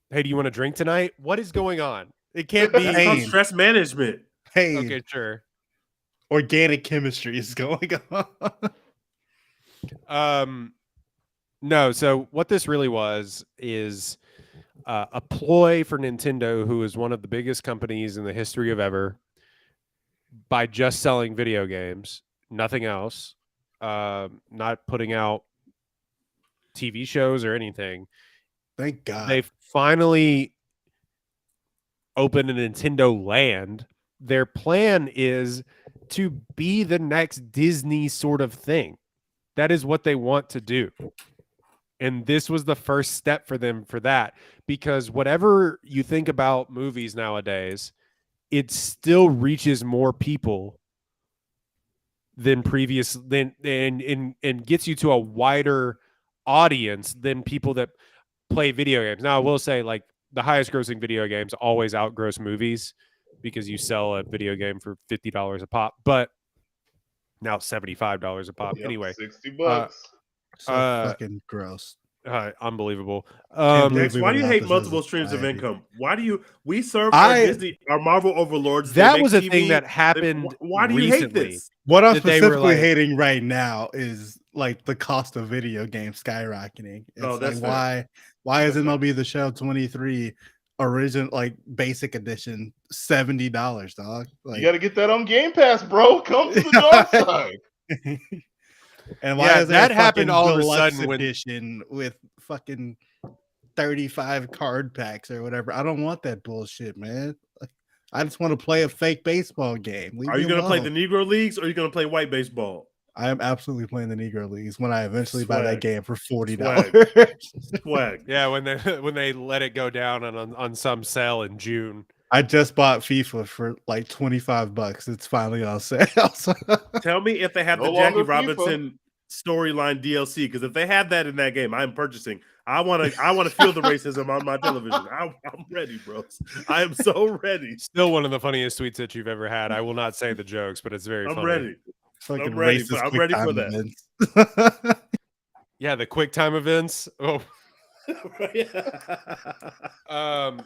hey, do you want to drink tonight? What is going on? It can't be It's called Pain. stress management. Hey, okay, sure. organic chemistry is going on. No, so what this really was is a ploy for Nintendo, who is one of the biggest companies in the history of ever, by just selling video games, nothing else, not putting out TV shows or anything. Thank God. They finally opened a Nintendo Land. Their plan is to be the next Disney sort of thing. That is what they want to do. And this was the first step for them for that, because whatever you think about movies nowadays, it still reaches more people than previous and gets you to a wider audience than people that play video games. Now, I will say, like, the highest grossing video games always outgross movies because you sell a video game for $50 a pop, but now it's $75 a pop. Yep, Anyway, $60. So fucking gross. Unbelievable. believe Dex, we why do went you out hate this as multiple a streams of society. income? Why do you? We serve our Disney, our Marvel overlords. They That make was a TV. thing that happened Why do you hate recently. this? What I'm that they were specifically like- hating right now is like the cost of video games skyrocketing. It's Oh, like that's fair. why is That's fair. MLB The Show 23 original like basic edition $70, dog? You Like, got to get that on Game Pass, bro. Come to the dark side. and why Yeah, is there that a happened fucking all of a deluxe sudden when- edition with fucking 35 card packs or whatever? I don't want that bullshit, man. Like, I just want to play a fake baseball game. Leave Are me you going to play alone. the Negro Leagues or are you going to play white baseball? I am absolutely playing the Negro Leagues when I eventually buy that Swag. game for $40. Swag. Yeah, when they let it go down on some sale in June. I just bought FIFA for like $25. It's finally on sale. So- Tell me if they have No the Jackie longer FIFA. Robinson storyline DLC, because if they have that in that game, I'm purchasing. I want to feel the racism on my television. I'm ready, bros. I am so ready. Still one of the funniest tweets that you've ever had. I will not say the jokes, but it's very I'm funny. ready. fucking ready racist for- I'm quick ready for time that. events. Yeah, the QuickTime events. Oh,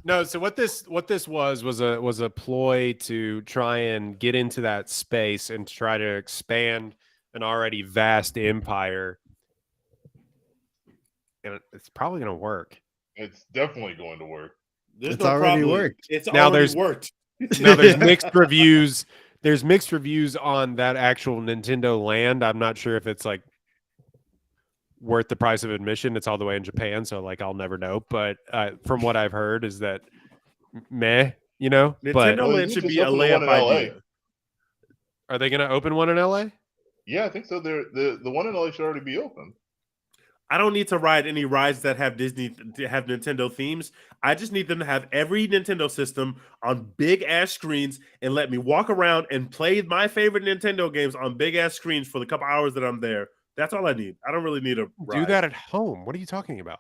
no. So what this was a ploy to try and get into that space and try to expand an already vast empire. And it's probably going to work. It's definitely going to work. There's It's no already problem. worked. It's Now already there's- worked. Now there's mixed reviews. There's mixed reviews on that actual Nintendo Land. I'm not sure if it's like worth the price of admission. It's all the way in Japan, so like I'll never know. But from what I've heard, is that meh, you know? But Nintendo Well, Land you should just be a opened the one layup in LA. idea. are they going to open one in LA? Yeah, I think so. The one in LA should already be open. I don't need to ride any rides that have have Nintendo themes. I just need them to have every Nintendo system on big ass screens and let me walk around and play my favorite Nintendo games on big ass screens for the couple hours that I'm there. That's all I need. I don't really need a ride. Do that at home. What are you talking about?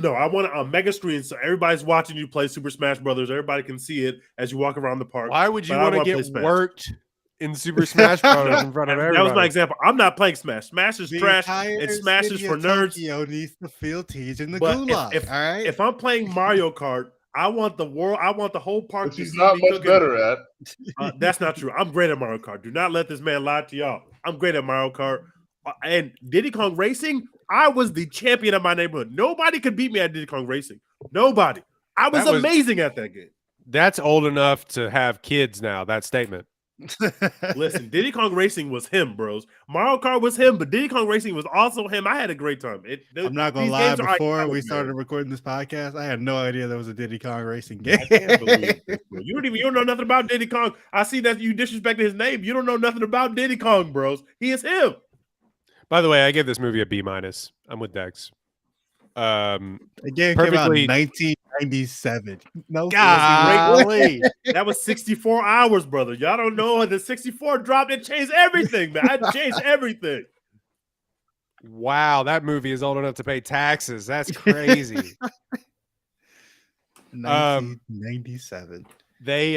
No, I want it on mega screens so everybody's watching you play Super Smash Brothers. Everybody can see it as you walk around the park. Why would you But I want to wanna play get Smash. worked in Super Smash Bros. In front of everybody? That was my example. I'm not playing Smash. Smash is The trash. entire It smashes city for of nerds. Tokyo needs to feel teasing the But gulag. if- all right. If I'm playing Mario Kart, I want the world. I want the whole park. Which to he's see not me much cooking. better at. That's not true. I'm great at Mario Kart. Do not let this man lie to y'all. I'm great at Mario Kart. And Diddy Kong Racing, I was the champion of my neighborhood. Nobody could beat me at Diddy Kong Racing. Nobody. I was That was- amazing at that game. That's old enough to have kids now. That statement. Listen, Diddy Kong Racing was him, bros. Mario Kart was him, but Diddy Kong Racing was also him. I had a great time. I'm not gonna these lie. games are Before iconic, we man. started recording this podcast, I had no idea there was a Diddy Kong racing game. I can't believe this, bro. You don't know nothing about Diddy Kong. I see that you disrespected his name. You don't know nothing about Diddy Kong, bros. He is him. By the way, I gave this movie a B-. I'm with Dex. The game came out Perfectly- in 1997. No, Golly. That was 64 hours, brother. Y'all don't know the 64 dropped. It changed everything, man. I changed everything. Wow, that movie is old enough to pay taxes. That's crazy. 1997. They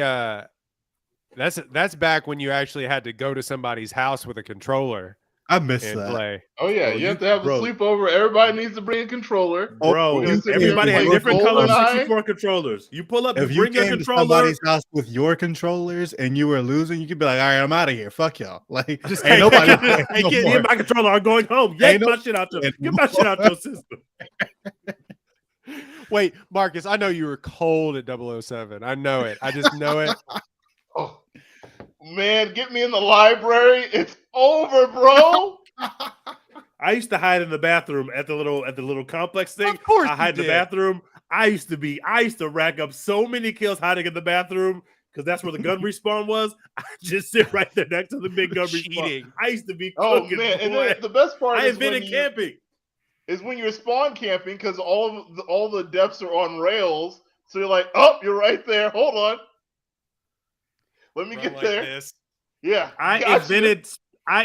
that's back when you actually had to go to somebody's house with a controller I missed and that. play. Oh yeah, Bro, you have to have a bro. sleepover. Everybody needs to bring a controller. Bro, you said everybody you had played different color GoldenEye? 64 controllers. You pull up, If you you bring your came to controller. somebody's house with your controllers and you were losing, you could be like, "All right, I'm out of here. Fuck y'all." Like, Just ain't nobody playing hey, no get me more. my controller. I'm going home. Yank Ain't no my shit out your, shit get my shit out your system. Wait, Marcus, I know you were cold at 007. I know it. I just know it. Oh man, get me in the library. It's over, bro. I used to hide in the bathroom at the little complex thing. Of course I you hide in the did. bathroom. I used to rack up so many kills hiding in the bathroom because that's where the gun respawn was. I just sit right there next to the big gun respawn. Cheating. I used to be Oh cooking. man, and boy. then the best part I is when invented camping. is when you're spawn camping because all the depths are on rails. So you're like, oh, you're right there. Hold on, let me Run get like there. this. Yeah, I gotcha.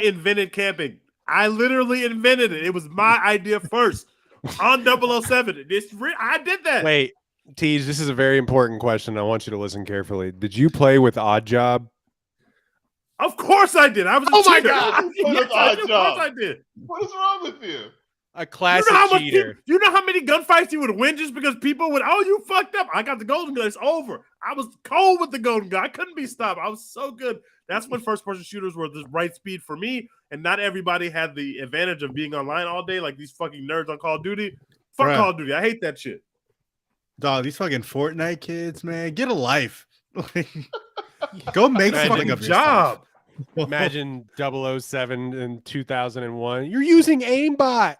invented camping. I literally invented it. It was my idea first on 007. I did that. Wait, Teej, this is a very important question. I want you to listen carefully. Did you play with Odd Job? Of course I did. I was a Oh my cheater. God, you played with Yes, I did. Of Oddjob. course I did. What is wrong with you? A classic cheater. You know how many gunfights he would win just because people would, oh, you fucked up. I got the golden gun. It's over. I was cold with the golden gun. I couldn't be stopped. I was so good. That's when first-person shooters were the right speed for me, and not everybody had the advantage of being online all day like these fucking nerds on Call of Duty. Fuck Bruh. Call of Duty. I hate that shit. Dog, these fucking Fortnite kids, man, get a life. Go make Man, something Fucking of job. yourself. Imagine 007 in 2001. You're using aimbot.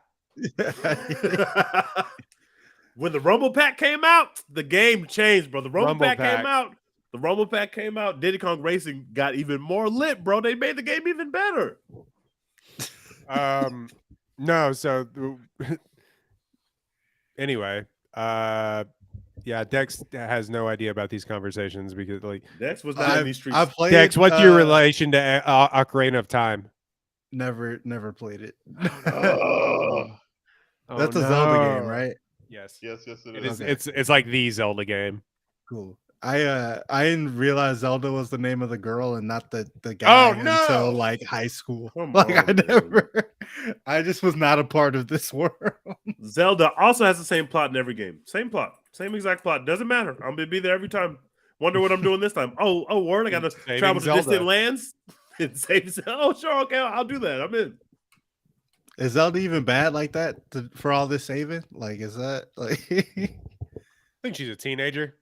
When the Rumble Pack came out, the game changed, bro. The Rumble Pack Pack. came out. The Rumble Pack came out. Diddy Kong Racing got even more lit, bro. They made the game even better. No, so anyway, yeah, Dex has no idea about these conversations because, like, Dex was not in these streets. I played Dex, what's your relation to Ocarina of Time? Never played it. Oh, That's a Zelda game, right? Yes, yes, it it is. is. It's like the Zelda game. Cool. I didn't realize Zelda was the name of the girl and not the guy Oh, no! until like high school. Come Like on, I just was not a part of this world. Zelda also has the same plot in every game. Same plot. Same exact plot. Doesn't matter. I'm going to be there every time. Wonder what I'm doing this time. Oh, word. I got to Saving travel to Zelda. distant lands. And save. Oh, sure. Okay. I'll do that. I'm in. Is Zelda even bad like that for all this saving? Like, is that like I think she's a teenager.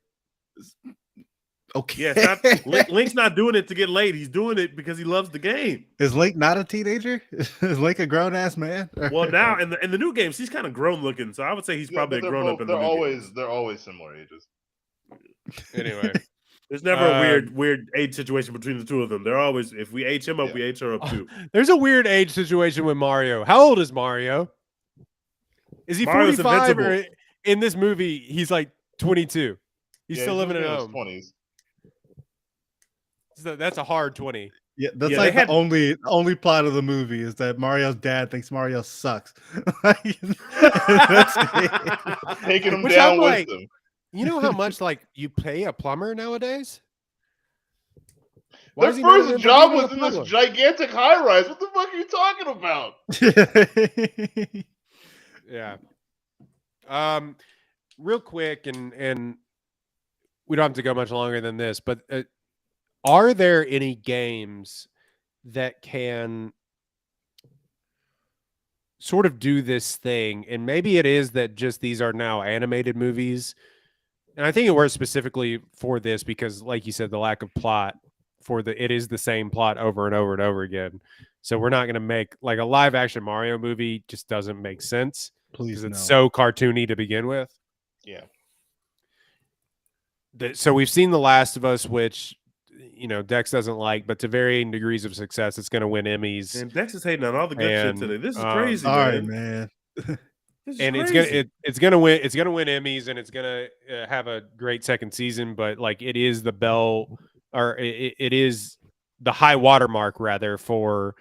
okay? Yeah, it's not, Link's not doing it to get laid. He's doing it because he loves the game. Is Link not a teenager? Is Link a grown ass man? Well, now in the new games, he's kind of grown looking, so I would say he's probably a but grown up in the new games. They're always similar ages. Anyway, There's never a weird age situation between the two of them. They're always, if we age him up, Yeah. we age her up too. there's a weird age situation with Mario. How old is Mario? Is he Mario's 45 or invincible. in this movie he's like 22? He's Yeah, still living at in his home. 20s. So that's a hard 20. Yeah, that's Yeah, like they had- the only plot of the movie is that Mario's dad thinks Mario sucks. That's it. Taking him Which down I'm with like- them. You know how much like you pay a plumber nowadays? Why Their is he not first in job being a was in this plumber? gigantic high rise. What the fuck are you talking about? Yeah. Real quick, and we don't have to go much longer than this, but are there any games that can sort of do this thing? And maybe it is that just these are now animated movies. And I think it works specifically for this because, like you said, the lack of plot it is the same plot over and over and over again. So we're not going to make like a live action Mario movie just doesn't make sense Please because no. it's so cartoony to begin with. Yeah. So we've seen The Last of Us, which, you know, Dex doesn't like, but to varying degrees of success, it's going to win Emmys. And Dex is hating on all the good And, shit today. This is um, crazy, All right, man. man. This is And crazy. it's gonna win Emmys, and it's gonna have a great second season. But like it is the bell, or it is the high watermark rather for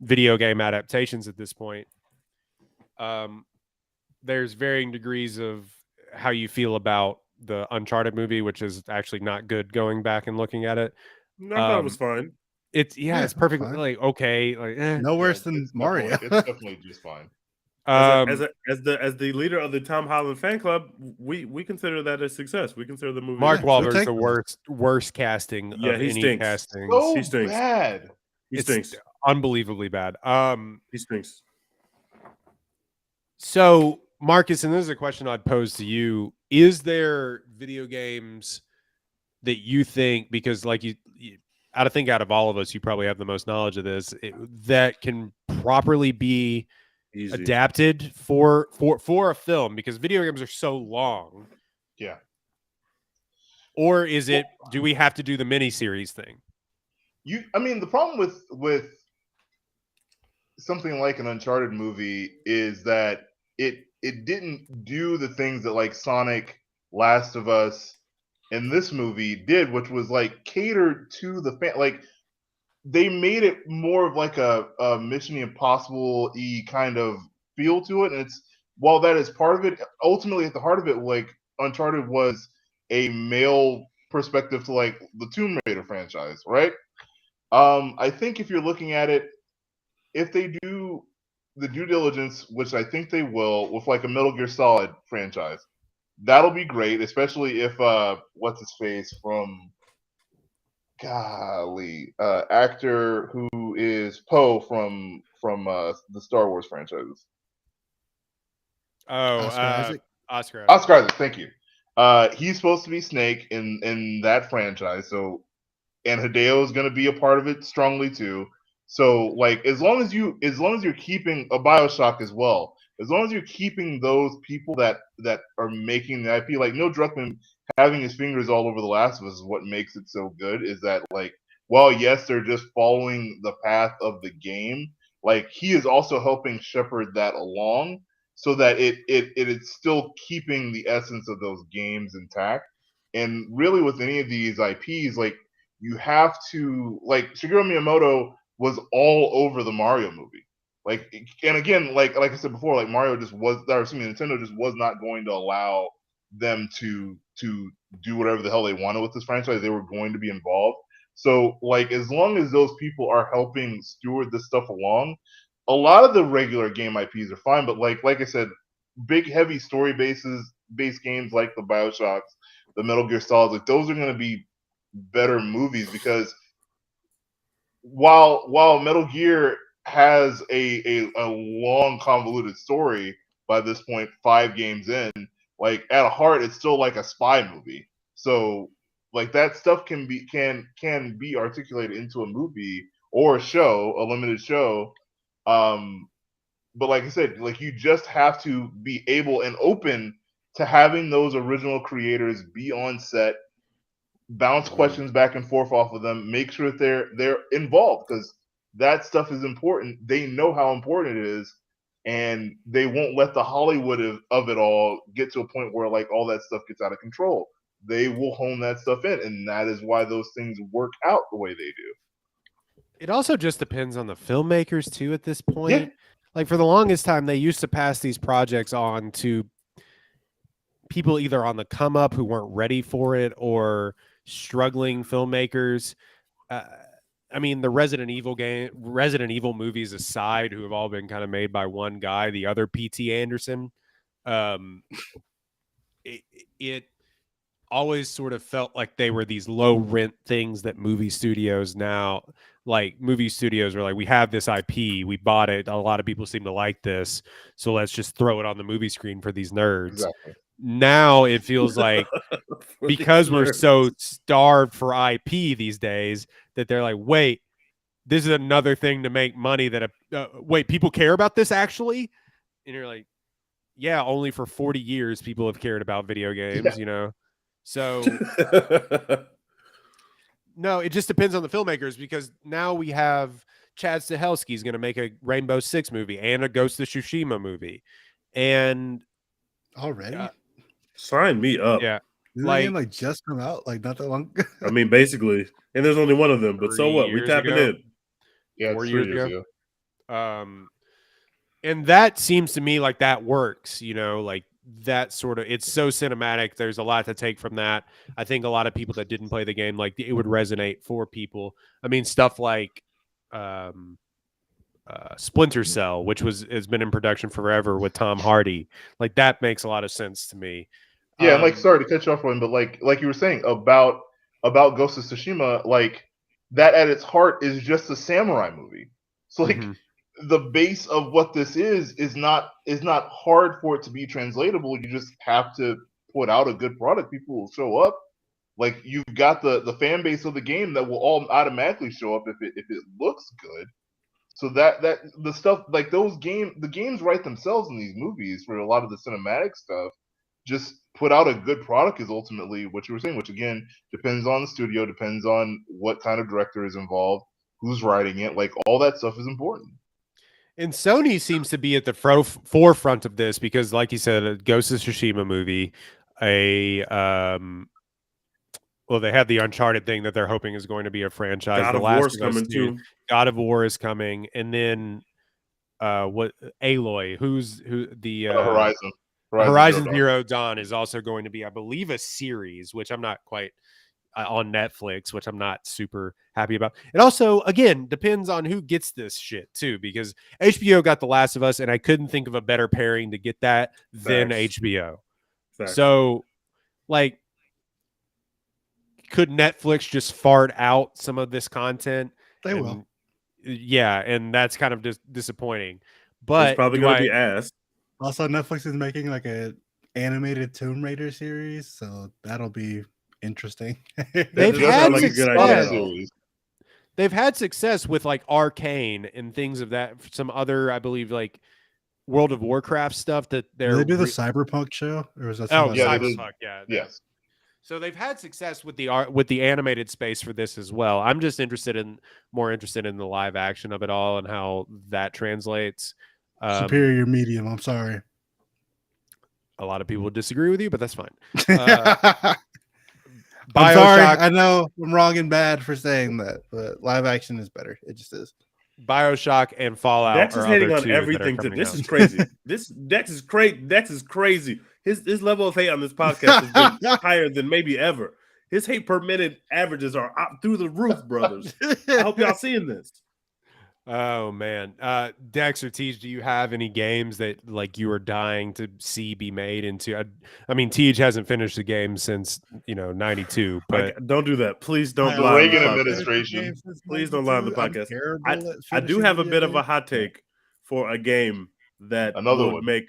video game adaptations at this point. There's varying degrees of how you feel about the Uncharted movie, which is actually not good. Going back and looking at it, No, I thought it was fine. it's Yeah, it's perfectly fine. like okay, like No worse Yeah, than it's Mario. Definitely, it's definitely just fine. As the leader of the Tom Holland fan club, we consider that a success. We consider the movie. Mark Yeah, we'll Wahlberg's take the that. worst casting Yeah, of he any stinks. casting. So he stinks. bad. He It's stinks. unbelievably bad. He stinks. So Marcus, and this is a question I'd pose to you: is there video games that you think, because like you out of all of us, you probably have the most knowledge of this, that can properly be Easy. adapted for a film, because video games are so long? Yeah. Or is it, do we have to do the miniseries thing? I mean, the problem with something like an Uncharted movie is that it didn't do the things that like Sonic, Last of Us, and this movie did, which was like catered to the fan. Like they made it more of like a Mission Impossible-y kind of feel to it. And it's, while that is part of it, ultimately at the heart of it, like Uncharted was a male perspective to like the Tomb Raider franchise, right? I think if you're looking at it, if they do the due diligence, which I think they will, with like a Metal Gear Solid franchise, that'll be great, especially if what's his face from actor who is Poe from the Star Wars franchises. Oh, Oscar Isaac? Oscar Isaac. Oscar Isaac, thank you. He's supposed to be Snake in that franchise, so and Hideo is going to be a part of it strongly too. So like as long as you're keeping a BioShock as well, as long as you're keeping those people that are making the IP, like Neil Druckmann having his fingers all over The Last of Us is what makes it so good. Is that like, well, yes, they're just following the path of the game. Like he is also helping shepherd that along so that it is still keeping the essence of those games intact. And really, with any of these IPs, like you have to like Shigeru Miyamoto was all over the Mario movie. Like, and again, like I said before, like Mario just was, or excuse me, Nintendo just was not going to allow them to do whatever the hell they wanted with this franchise. They were going to be involved. So, like, as long as those people are helping steward this stuff along, a lot of the regular game IPs are fine. But like I said, big heavy story based games like the BioShocks, the Metal Gear Solids, like those are going to be better movies because while Metal Gear has a long convoluted story by this point, 5 games in, like at heart it's still like a spy movie. So like that stuff can be articulated into a movie or a show, a limited show. But like I said, like you just have to be able and open to having those original creators be on set, bounce questions back and forth off of them, make sure that they're involved because that stuff is important. They know how important it is, and they won't let the Hollywood of it all get to a point where like all that stuff gets out of control. They will hone that stuff in, and that is why those things work out the way they do. It also just depends on the filmmakers too at this point. Yeah. Like for the longest time, they used to pass these projects on to people either on the come up who weren't ready for it or struggling filmmakers. I mean, the Resident Evil movies aside, who have all been kind of made by one guy, the other P.T. Anderson. It always sort of felt like they were these low rent things that movie studios now, like movie studios were like, we have this IP, we bought it, a lot of people seem to like this, so let's just throw it on the movie screen for these nerds. Exactly. Now it feels like because we're so starved for IP these days that they're like, wait, this is another thing to make money that wait, people care about this actually? And you're like, yeah, only for 40 years people have cared about video games, you know? So no, it just depends on the filmmakers because now we have Chad Stahelski's going to make a Rainbow Six movie and a Ghost of Tsushima movie. And already? Sign me up. Yeah. Didn't that game like just come out like not that long ago? I mean, basically. And there's only one of them, but so what? We tapping in. Yeah, 4 years ago. And that seems to me like that works, you know, like that sort of, it's so cinematic. There's a lot to take from that. I think a lot of people that didn't play the game, like it would resonate for people. I mean, stuff like Splinter Cell, which has been in production forever with Tom Hardy. Like that makes a lot of sense to me. Yeah, like sorry to cut you off, William, but like you were saying about Ghost of Tsushima, like that at its heart is just a samurai movie. So like the base of what this is not hard for it to be translatable. You just have to put out a good product. People will show up. Like you've got the fan base of the game that will all automatically show up if it looks good. So that the stuff like the games write themselves in these movies for a lot of the cinematic stuff. Just put out a good product is ultimately what you were saying, which again depends on the studio, depends on what kind of director is involved, who's writing it. Like all that stuff is important. And Sony seems to be at the forefront of this because, like you said, a Ghost of Tsushima movie, well, they have the Uncharted thing that they're hoping is going to be a franchise. God the of Last War is of Us coming too. God of War is coming, and then what? Aloy, Horizon Zero Dawn is also going to be, I believe, a series, which I'm not quite on Netflix, which I'm not super happy about. It also, again, depends on who gets this shit too, because HBO got The Last of Us, and I couldn't think of a better pairing to get that than Facts. HBO. Facts. So, like, could Netflix just fart out some of this content? They will. And, yeah, and that's kind of disappointing. it's But probably do going to I- be ass. Also, Netflix is making like a animated Tomb Raider series, so that'll be interesting. They've doesn't had sound like a good success. idea at all. series. They've had success with like Arcane and things of that. Some other, I believe, like World of Warcraft stuff that Did they're. they do the Cyberpunk show, or was that Oh, somebody Yeah, else? they did. Cyberpunk, yeah. Yes. So they've had success with the art, with the animated space for this as well. I'm just more interested in the live action of it all and how that translates. Superior medium. I'm sorry. A lot of people would disagree with you, but that's fine. I'm BioShock, sorry. I know I'm wrong and bad for saying that, but live action is better. It just is. BioShock, and Fallout. Dex is are hating other on two that are everything. coming This out. is crazy. Dex is crazy. Dex is crazy. His level of hate on this podcast has been higher than maybe ever. His hate per minute averages are up through the roof, brothers. I hope y'all seeing this. Oh man, Dex or Tej, do you have any games that like you are dying to see be made into? I mean, Tej hasn't finished the game since '92, but Like, don't do that. Please don't The lie. on Reagan the podcast. administration. Please don't lie on the podcast. I do have a bit of a hot take for a game that Another would one. make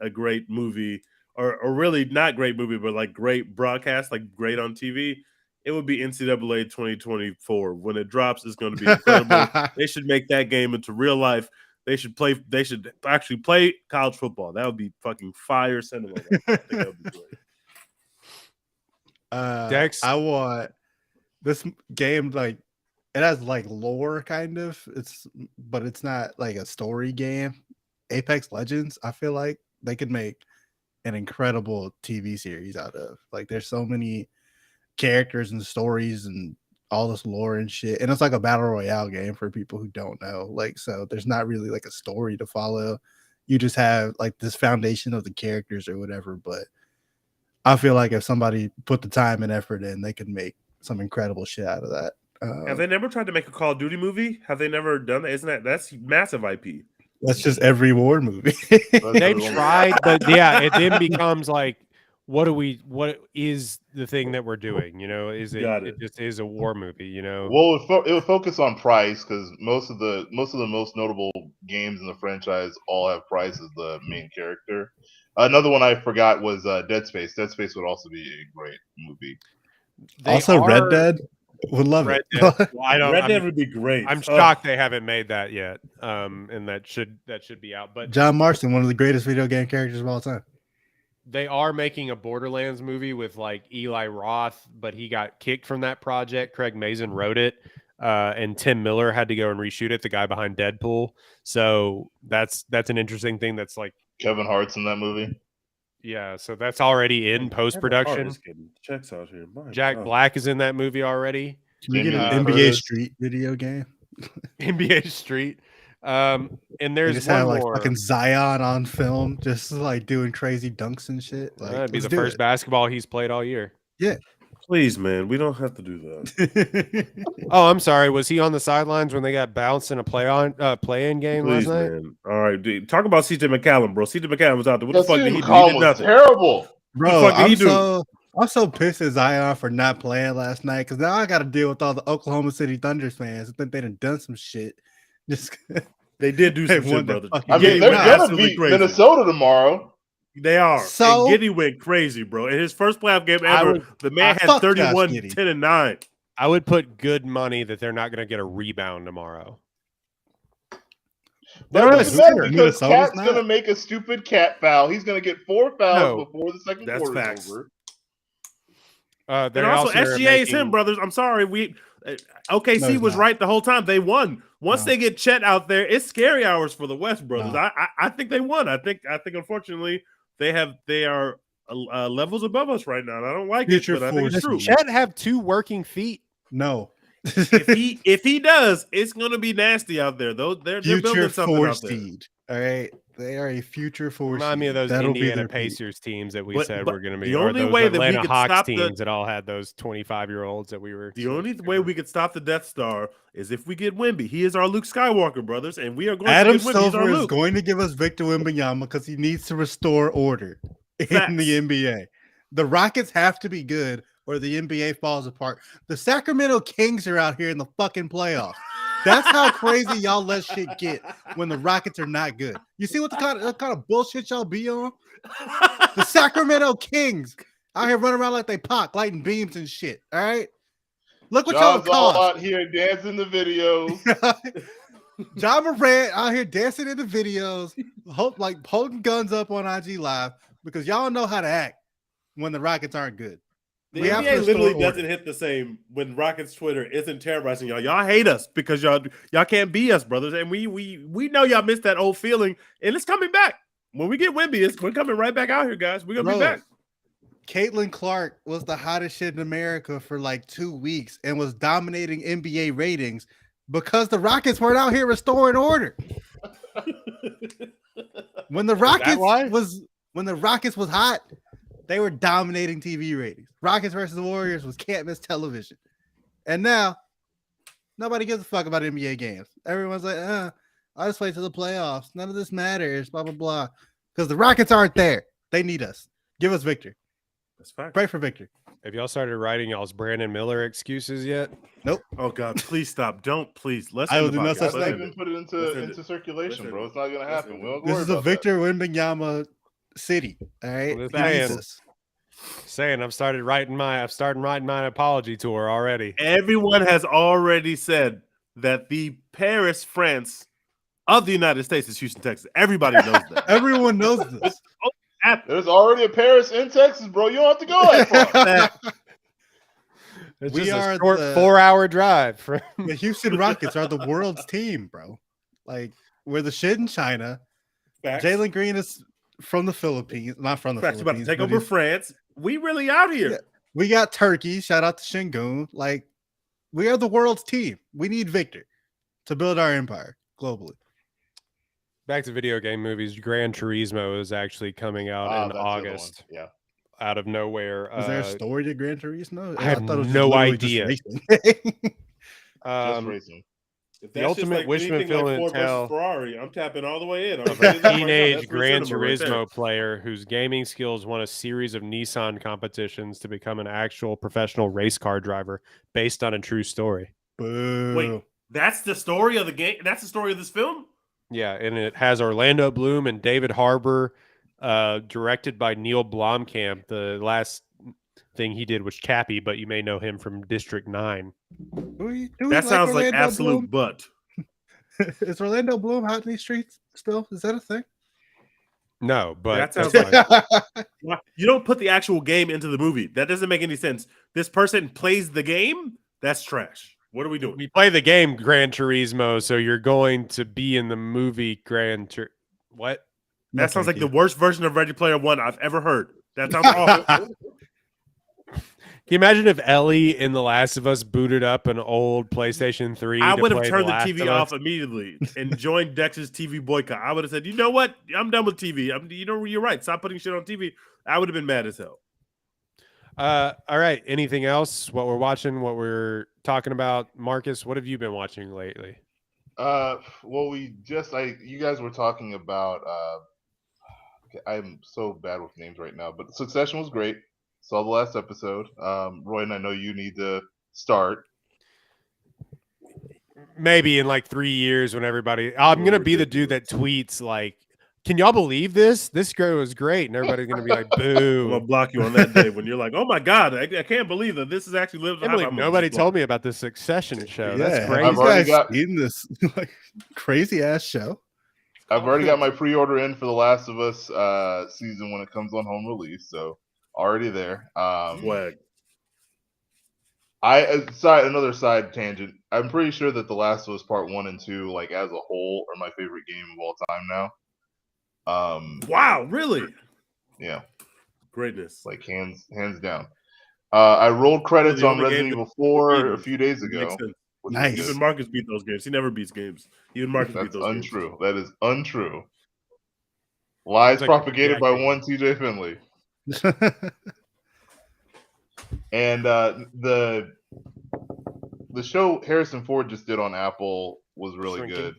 a great movie, or really not great movie, but like great broadcast, like great on TV. It would be NCAA 2024. When it drops, it's going to be incredible. They should make that game into real life. They should actually play college football. That would be fucking fire cinema. I think that would be great. Dex? I want this game, like it has like lore kind of. But it's not like a story game. Apex Legends, I feel like they could make an incredible TV series out of. Like there's so many characters and stories and all this lore and shit. And it's like a battle royale game for people who don't know. Like, so there's not really like a story to follow. You just have like this foundation of the characters or whatever. But I feel like if somebody put the time and effort in, they could make some incredible shit out of that. Have they never tried to make a Call of Duty movie? Have they never done that? That's massive IP. That's just every war movie. they tried, but yeah, it then becomes like, what is the thing that we're doing? Is it? Got It it. just is a war movie. Well, it would focus on Price because most of the most notable games in the franchise all have Price as the main character. Another one I forgot was Dead Space. Dead Space would also be a great movie. They Also, Red are- Dead would love Red it. Dead. Well, I don't. Red I'm, Dead would be great. I'm Oh, shocked they haven't made that yet. And that should be out. But John Marston, one of the greatest video game characters of all time. they are making a Borderlands movie with like Eli Roth, but he got kicked from that project. Craig Mazin wrote it, and Tim Miller had to go and reshoot it. The guy behind Deadpool. So that's an interesting thing. That's like, Kevin Hart's in that movie. yeah. So that's already in post production. Just getting checks out here. My Jack God. Black is in that movie already. Can we get an Jamie Lee NBA Curtis. Street video game? NBA Street. And They there's just one had like more. fucking Zion on film, just like doing crazy dunks and shit. Like, That'd be let's the do first it. basketball he's played all year. Please, man, we don't have to do that. Oh, I'm sorry. Was he on the sidelines when they got bounced in a play-in game Please, last night? man. All right, dude. Talk about CJ McCallum, bro. CJ McCallum was out there. What the fuck did he do? He McCollum did was nothing. terrible. Bro, fuck did he I'm so pissed at Zion for not playing last night because now I got to deal with all the Oklahoma City Thunders fans. I think they done some shit. Just They did do They some shit, won the brother. fucking I Yeah, mean, they're they're not gonna absolutely beat crazy. Minnesota tomorrow. They are. So- And Giddey went crazy, bro. In his first playoff game I ever, would- the man had fuck Josh 31, Giddey. 10, and 9. I would put good money that they're not going to get a rebound tomorrow. They don't But have a it doesn't matter center. because Minnesota's Cat's not. gonna make a stupid cat foul. He's gonna get 4 fouls No. before the second That's quarter facts. is over. And They also, are SGA is him, making- brothers. I'm sorry. OKC No, he's was not. right the whole time. They won. Once No. they get Chet out there, it's scary hours for the West, brothers. No. I think they won. I think unfortunately they are levels above us right now. And I don't like Future it, but I think it's force. true. Does Chet have 2 working feet. no. if he does, it's gonna be nasty out there. Though they're Future building something four out there. seed. All right. They are a future force. Remind me of those That'll be Indiana their peak. Pacers teams that we But- said but were going to the be, or only those way that we Atlanta could Hawks stop the- teams that all had those 25-year-olds that we were. The so only scared way of. we could stop the Death Star is if we get Wemby. He is our Luke Skywalker, brothers, and we are going Adam to get Wemby. He's our Silver is Luke. going to give us Victor Wembanyama because he needs to restore order in Facts. the NBA. The Rockets have to be good or the NBA falls apart. The Sacramento Kings are out here in the fucking playoffs. That's how crazy y'all let shit get when the Rockets are not good. You see what the kind of bullshit y'all be on? The Sacramento Kings out here running around like they Pac, lighting beams and shit. All right, look what y'all John's all caused. out here dancing the videos. John Morant out here dancing in the videos, like holding guns up on IG Live because y'all know how to act when the Rockets aren't good. The We have to NBA restore literally order. doesn't hit the same when Rockets Twitter isn't terrorizing y'all. Y'all hate us because y'all can't be us, brothers. And we know y'all missed that old feeling, and it's coming back. When we get Wemby, we're coming right back out here, guys. We're gonna be Bro, back. Caitlin Clark was the hottest shit in America for like 2 weeks and was dominating NBA ratings because the Rockets weren't out here restoring order. When the why? Rockets was hot, they were dominating TV ratings. Rockets versus the Warriors was can't miss television. And now nobody gives a fuck about NBA games. Everyone's like, I'll just wait till the playoffs. None of this matters, blah, blah, blah. Because the Rockets aren't there. They need us. Give us Victor. That's fine. Pray for Victor. Have y'all started writing y'all's Brandon Miller excuses yet? Oh God, please stop! Don't please. Let's. I end will the do no podcast. such Let's thing. even put it Let's end into it. circulation, Let's bro. end It's not gonna Let's happen. end We don't This worry is a about that. Victor Wembanyama city. All right. Well, He man. needs us. Saying I've started writing my apology tour already. Everyone has already said that the Paris, France of the United States is Houston, Texas. Everybody knows that. Everyone knows this. There's already a Paris in Texas, bro. You don't have to go that far. It's We just are a short the- 4-hour drive from. The Houston Rockets are the world's team, bro. Like, we're the shit in China. Facts. Jalen Green is from the Philippines, not from the Facts. About to Philippines. take but over he's- France. We really out here. Yeah. We got Turkey. Shout out to Shingun. Like, we are the world's team. We need Victor to build our empire globally. Back to video game movies. Gran Turismo is actually coming out in That's the other one. August Yeah. out of nowhere. Was there a story to Gran Turismo? I have thought it was just no literally just idea. racing. Just racing. If The that's just ultimate wish anything fulfillment Ford versus tale Ferrari, I'm tapping all the way in. I'm of saying a that right now. teenage That's free Gran cinema right there. Turismo player whose gaming skills won a series of Nissan competitions to become an actual professional race car driver based on a true story. Boo. Wait, that's the story of the game. That's the story of this film. Yeah, and it has Orlando Bloom and David Harbour, directed by Neil Blomkamp. The last thing he did was Chappie, but you may know him from District 9. Do we That sounds like Orlando absolute butt. Bloom? Is Orlando Bloom out in these streets still? Is that a thing? No, but That sounds that's fine. Why- You don't put the actual game into the movie. That doesn't make any sense. This person plays the game. That's trash. What are we doing? We play the game Gran Turismo, so you're going to be in the movie What? That sounds like the worst version of Ready Player One I've ever heard. That sounds awful. Can you imagine if Ellie in The Last of Us booted up an old PlayStation 3? I to would have play turned the Last TV of off Us? immediately and joined Dex's TV boycott. I would have said, you know what? I'm done with TV. You're right. Stop putting shit on TV. I would have been mad as hell. All right. Anything else? What we're watching? What we're talking about? Marcus, what have you been watching lately? Well, you guys were talking about. I'm so bad with names right now, but Succession was great. Saw the last episode. Roy, and I know you need to start. Maybe in like 3 years when everybody. I'm gonna be the dude that tweets like, "Can y'all believe this? This girl was great," and everybody's gonna be like, I'm "Boo!" gonna block you on that day when you're like, "Oh my god, I can't believe that this is actually lives." I can't believe nobody told me about this Succession show. That's Yeah, crazy. I've you already guys got- seen this like crazy ass show. I've already got my pre-order in for The Last of Us season when it comes on home release, so already there. Swag. Another side tangent. I'm pretty sure that The Last of Us Part 1 and 2, like as a whole, are my favorite game of all time now. Wow, really? Yeah, Greatness. like hands down. I rolled credits The on only Resident game Evil 4 that- a few days ago. Makes sense. which is Nice. good. Even Marcus beat those games. He never beats games. Even Marcus beat That's those games. untrue. That is untrue. Lies Sounds like propagated by Jack- one TJ Finley. And the show Harrison Ford just did on Apple was really Shrinking? good.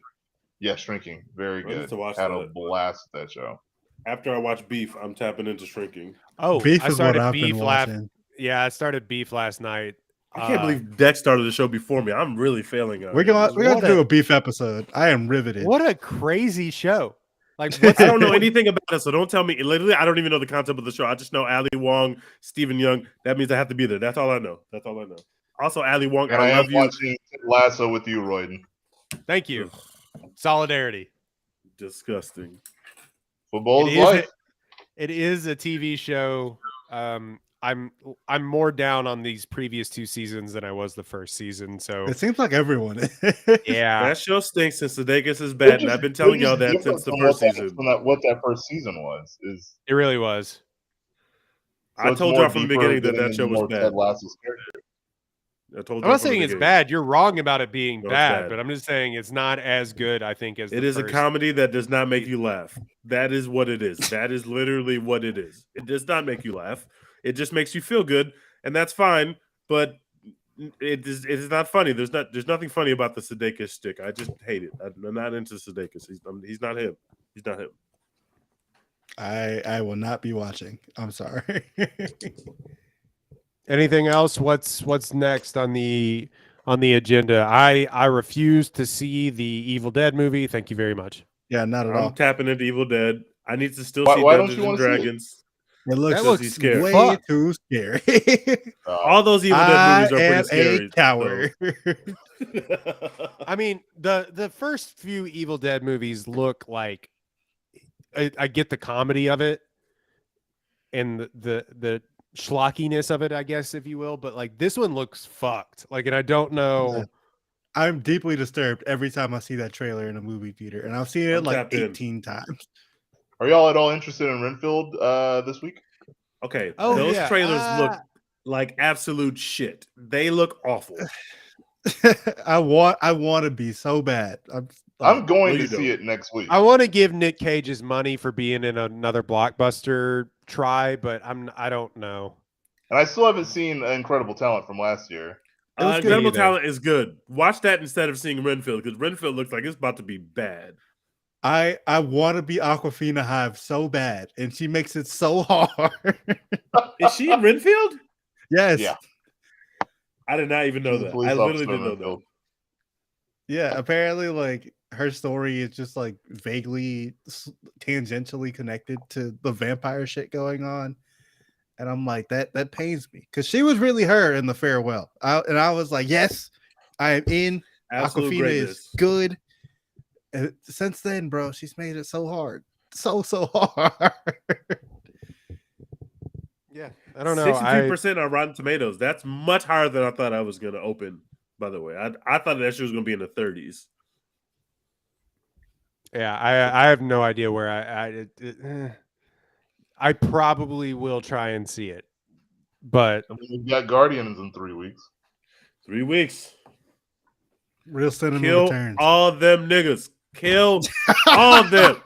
Yeah, Shrinking, very I need good. to watch Had a that. blast with that show. After I watch Beef, I'm tapping into Shrinking. Oh, Beef I is what started I've Beef been last. watching. Yeah, I started Beef last night. I can't believe Dex started the show before me. I'm really failing. We're gonna What do a- a beef episode. I am riveted. What a crazy show! Like, what's I don't know anything about it, so don't tell me. Literally, I don't even know the concept of the show. I just know Ali Wong, Stephen Young. That means I have to be there. That's all I know. That's all I know. Also, Ali Wong, And I I am love you. watching Ted Lasso with you, Royden. Thank you. Solidarity. Disgusting. Football It is is life. It is a TV show. I'm more down on these previous 2 seasons than I was the first season. So It seems like everyone is. yeah, That show stinks, and Sudeikis is They're bad, and just- I've been they're telling just y'all that different since the from first what that- season. from what that first season was. Is it really was. so I it's told more y'all from the deeper, beginning that getting that show into was more bad. Ted Lasso's character. I told I'm y'all not from the saying it's beginning. bad. You're wrong about it being No, it's bad, bad. but I'm just saying it's not as good. I think as It the is a first. comedy that does not make you laugh. That is what it is. That is literally what it is. It does not make you laugh. It just makes you feel good, and that's fine. But it is not funny. There's nothing funny about the Sudeikis stick. I just hate it. I'm not into Sudeikis. He's not him. He's not him. I will not be watching. I'm sorry. Anything else? What's next on the agenda? I refuse to see the Evil Dead movie. Thank you very much. Yeah, not at I'm all. tapping into Evil Dead. I need to still Why- see why don't Dungeons you and wanna see it? Dragons. It looks, That looks he's scared. way Fuck. too scary. All those Evil Dead I movies are am pretty scary. a coward. so- I mean, the first few Evil Dead movies look like I get the comedy of it and the schlockiness of it, I guess, if you will. But like this one looks fucked. Like, and I don't know. I'm deeply disturbed every time I see that trailer in a movie theater, and I've seen it I'm like tapped in. 18 times. Are y'all at all interested in Renfield this week? Okay, Oh, those yeah. trailers look like absolute shit. They look awful. I want to be so bad. I'm going no, to you see don't. it next week. I want to give Nick Cage his money for being in another blockbuster try, but I don't know. And I still haven't seen Incredible Talent from last year. It was good Incredible either. Talent is good. Watch that instead of seeing Renfield, because Renfield looks like it's about to be bad. I want to be Aquafina Hive so bad, and she makes it so hard. Is she in Renfield? Yes. Yeah. I did not even know She's a that. police I literally officer in didn't know that. Renfield. Yeah, apparently, like her story is just like vaguely tangentially connected to the vampire shit going on, and I'm like that pains me because she was really her in the farewell, and I was like, yes, I am in. Absolute Aquafina greatness. is good. And since then, bro, she's made it so hard, so hard. Yeah, I don't know. 63% on Rotten Tomatoes. That's much higher than I thought I was going to open. By the way, I thought that shit was going to be in the 30s. Yeah, I have no idea where I probably will try and see it, but I mean, we've got Guardians in 3 weeks. 3 weeks. Real cinema Kill returns. all them niggas. Kill all of them.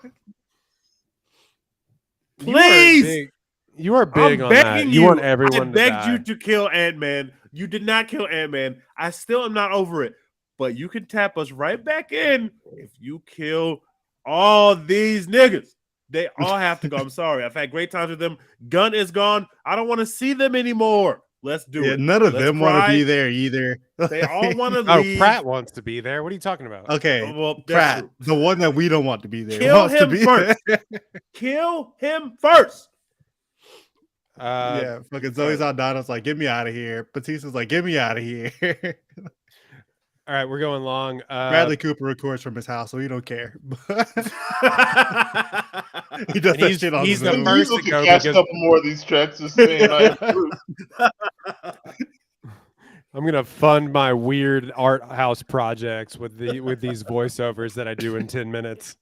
Please. you are big I'm on that. begging You want I everyone to begged die. you to kill Ant-Man. You did not kill Ant-Man. I still am not over it. But you can tap us right back in if you kill all these niggas. They all have to go. I'm sorry. I've had great times with them. Gunn is gone. I don't want to see them anymore. Let's do it. None of Let's them want to cry. be there either. They all want to Oh, leave. Pratt wants to be there. What are you talking about? Okay, Oh, well, that's Pratt, true. the one that we don't want to be there, Kill wants to him be first. there. Kill him first. Yeah, fucking Zoe Saldana's like, get me out of here. Batista's like, get me out of here. All right, we're going long. Bradley Cooper records from his house, so he don't care. He does And that shit on he's the Zoom. first Weasel to can go catch a because- couple more of these tracks. Just saying, I approve. I'm gonna fund my weird art house projects with these voiceovers that I do in 10 minutes.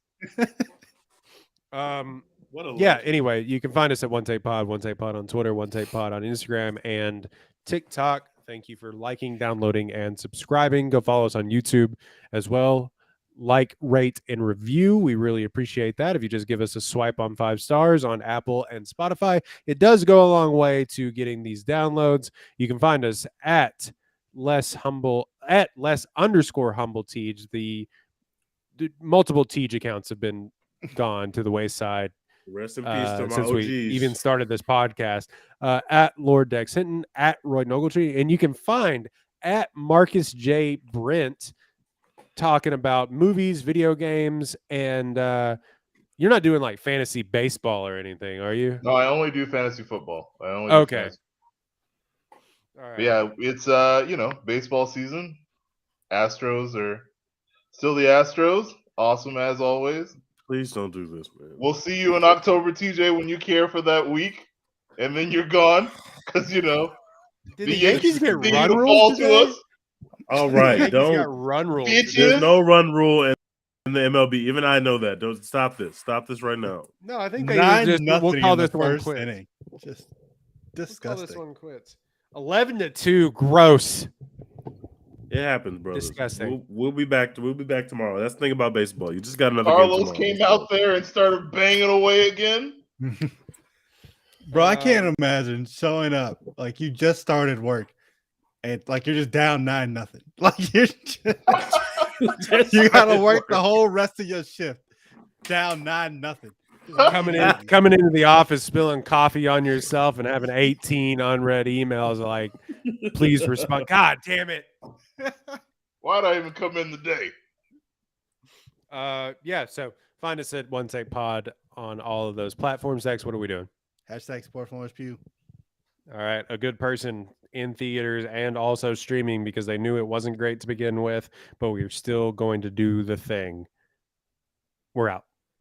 What a Yeah. legend. Anyway, you can find us at One Take Pod on Twitter, One Take Pod on Instagram and TikTok. Thank you for liking, downloading, and subscribing. Go follow us on YouTube as well. like, rate, and review. We really appreciate that. If you just give us a swipe on 5 stars on Apple and Spotify, it does go a long way to getting these downloads. You can find us at less underscore humble Teej. The multiple Teej accounts have been gone to the wayside Rest in peace to my since OGs. we even started this podcast. At Lord Dex Hinton, at Roy Nogletree, and you can find at Marcus J. Brent talking about movies, video games, and you're not doing like fantasy baseball or anything, are you? No, I only do fantasy football. I only do Okay. fantasy. All right. But yeah, it's baseball season. Astros are still the Astros. Awesome as always. Please don't do this, man. We'll see you in October, TJ, when you care for that week, and then you're gone because Did the Yankees get continue run to rules fall to today? us. All The right, Yankees got don't. run rules. Bitches. today. There's no run rule in the MLB. Even I know that. Don't stop this. Stop this right now. No, I think they 9-0 we'll call in the this one first quits. inning. Just We'll call this disgusting. one quits. 11-2. Gross. It happens, brothers. Disgusting. We'll be back. We'll be back tomorrow. That's the thing about baseball. You just got another Carlos game tomorrow. came out there and started banging away again. Bro, I can't imagine showing up like you just started work and like you're just down 9-0. Like you're just, you gotta work the whole rest of your shift down 9-0. coming into the office, spilling coffee on yourself, and having 18 unread emails like, please respond. God damn it. Why'd I even come in today? Yeah, so find us at One Take Pod on all of those platforms. Dex, what are we doing? Hashtag support from Pew. All right, a good person in theaters and also streaming because they knew it wasn't great to begin with, but we were still going to do the thing. We're out.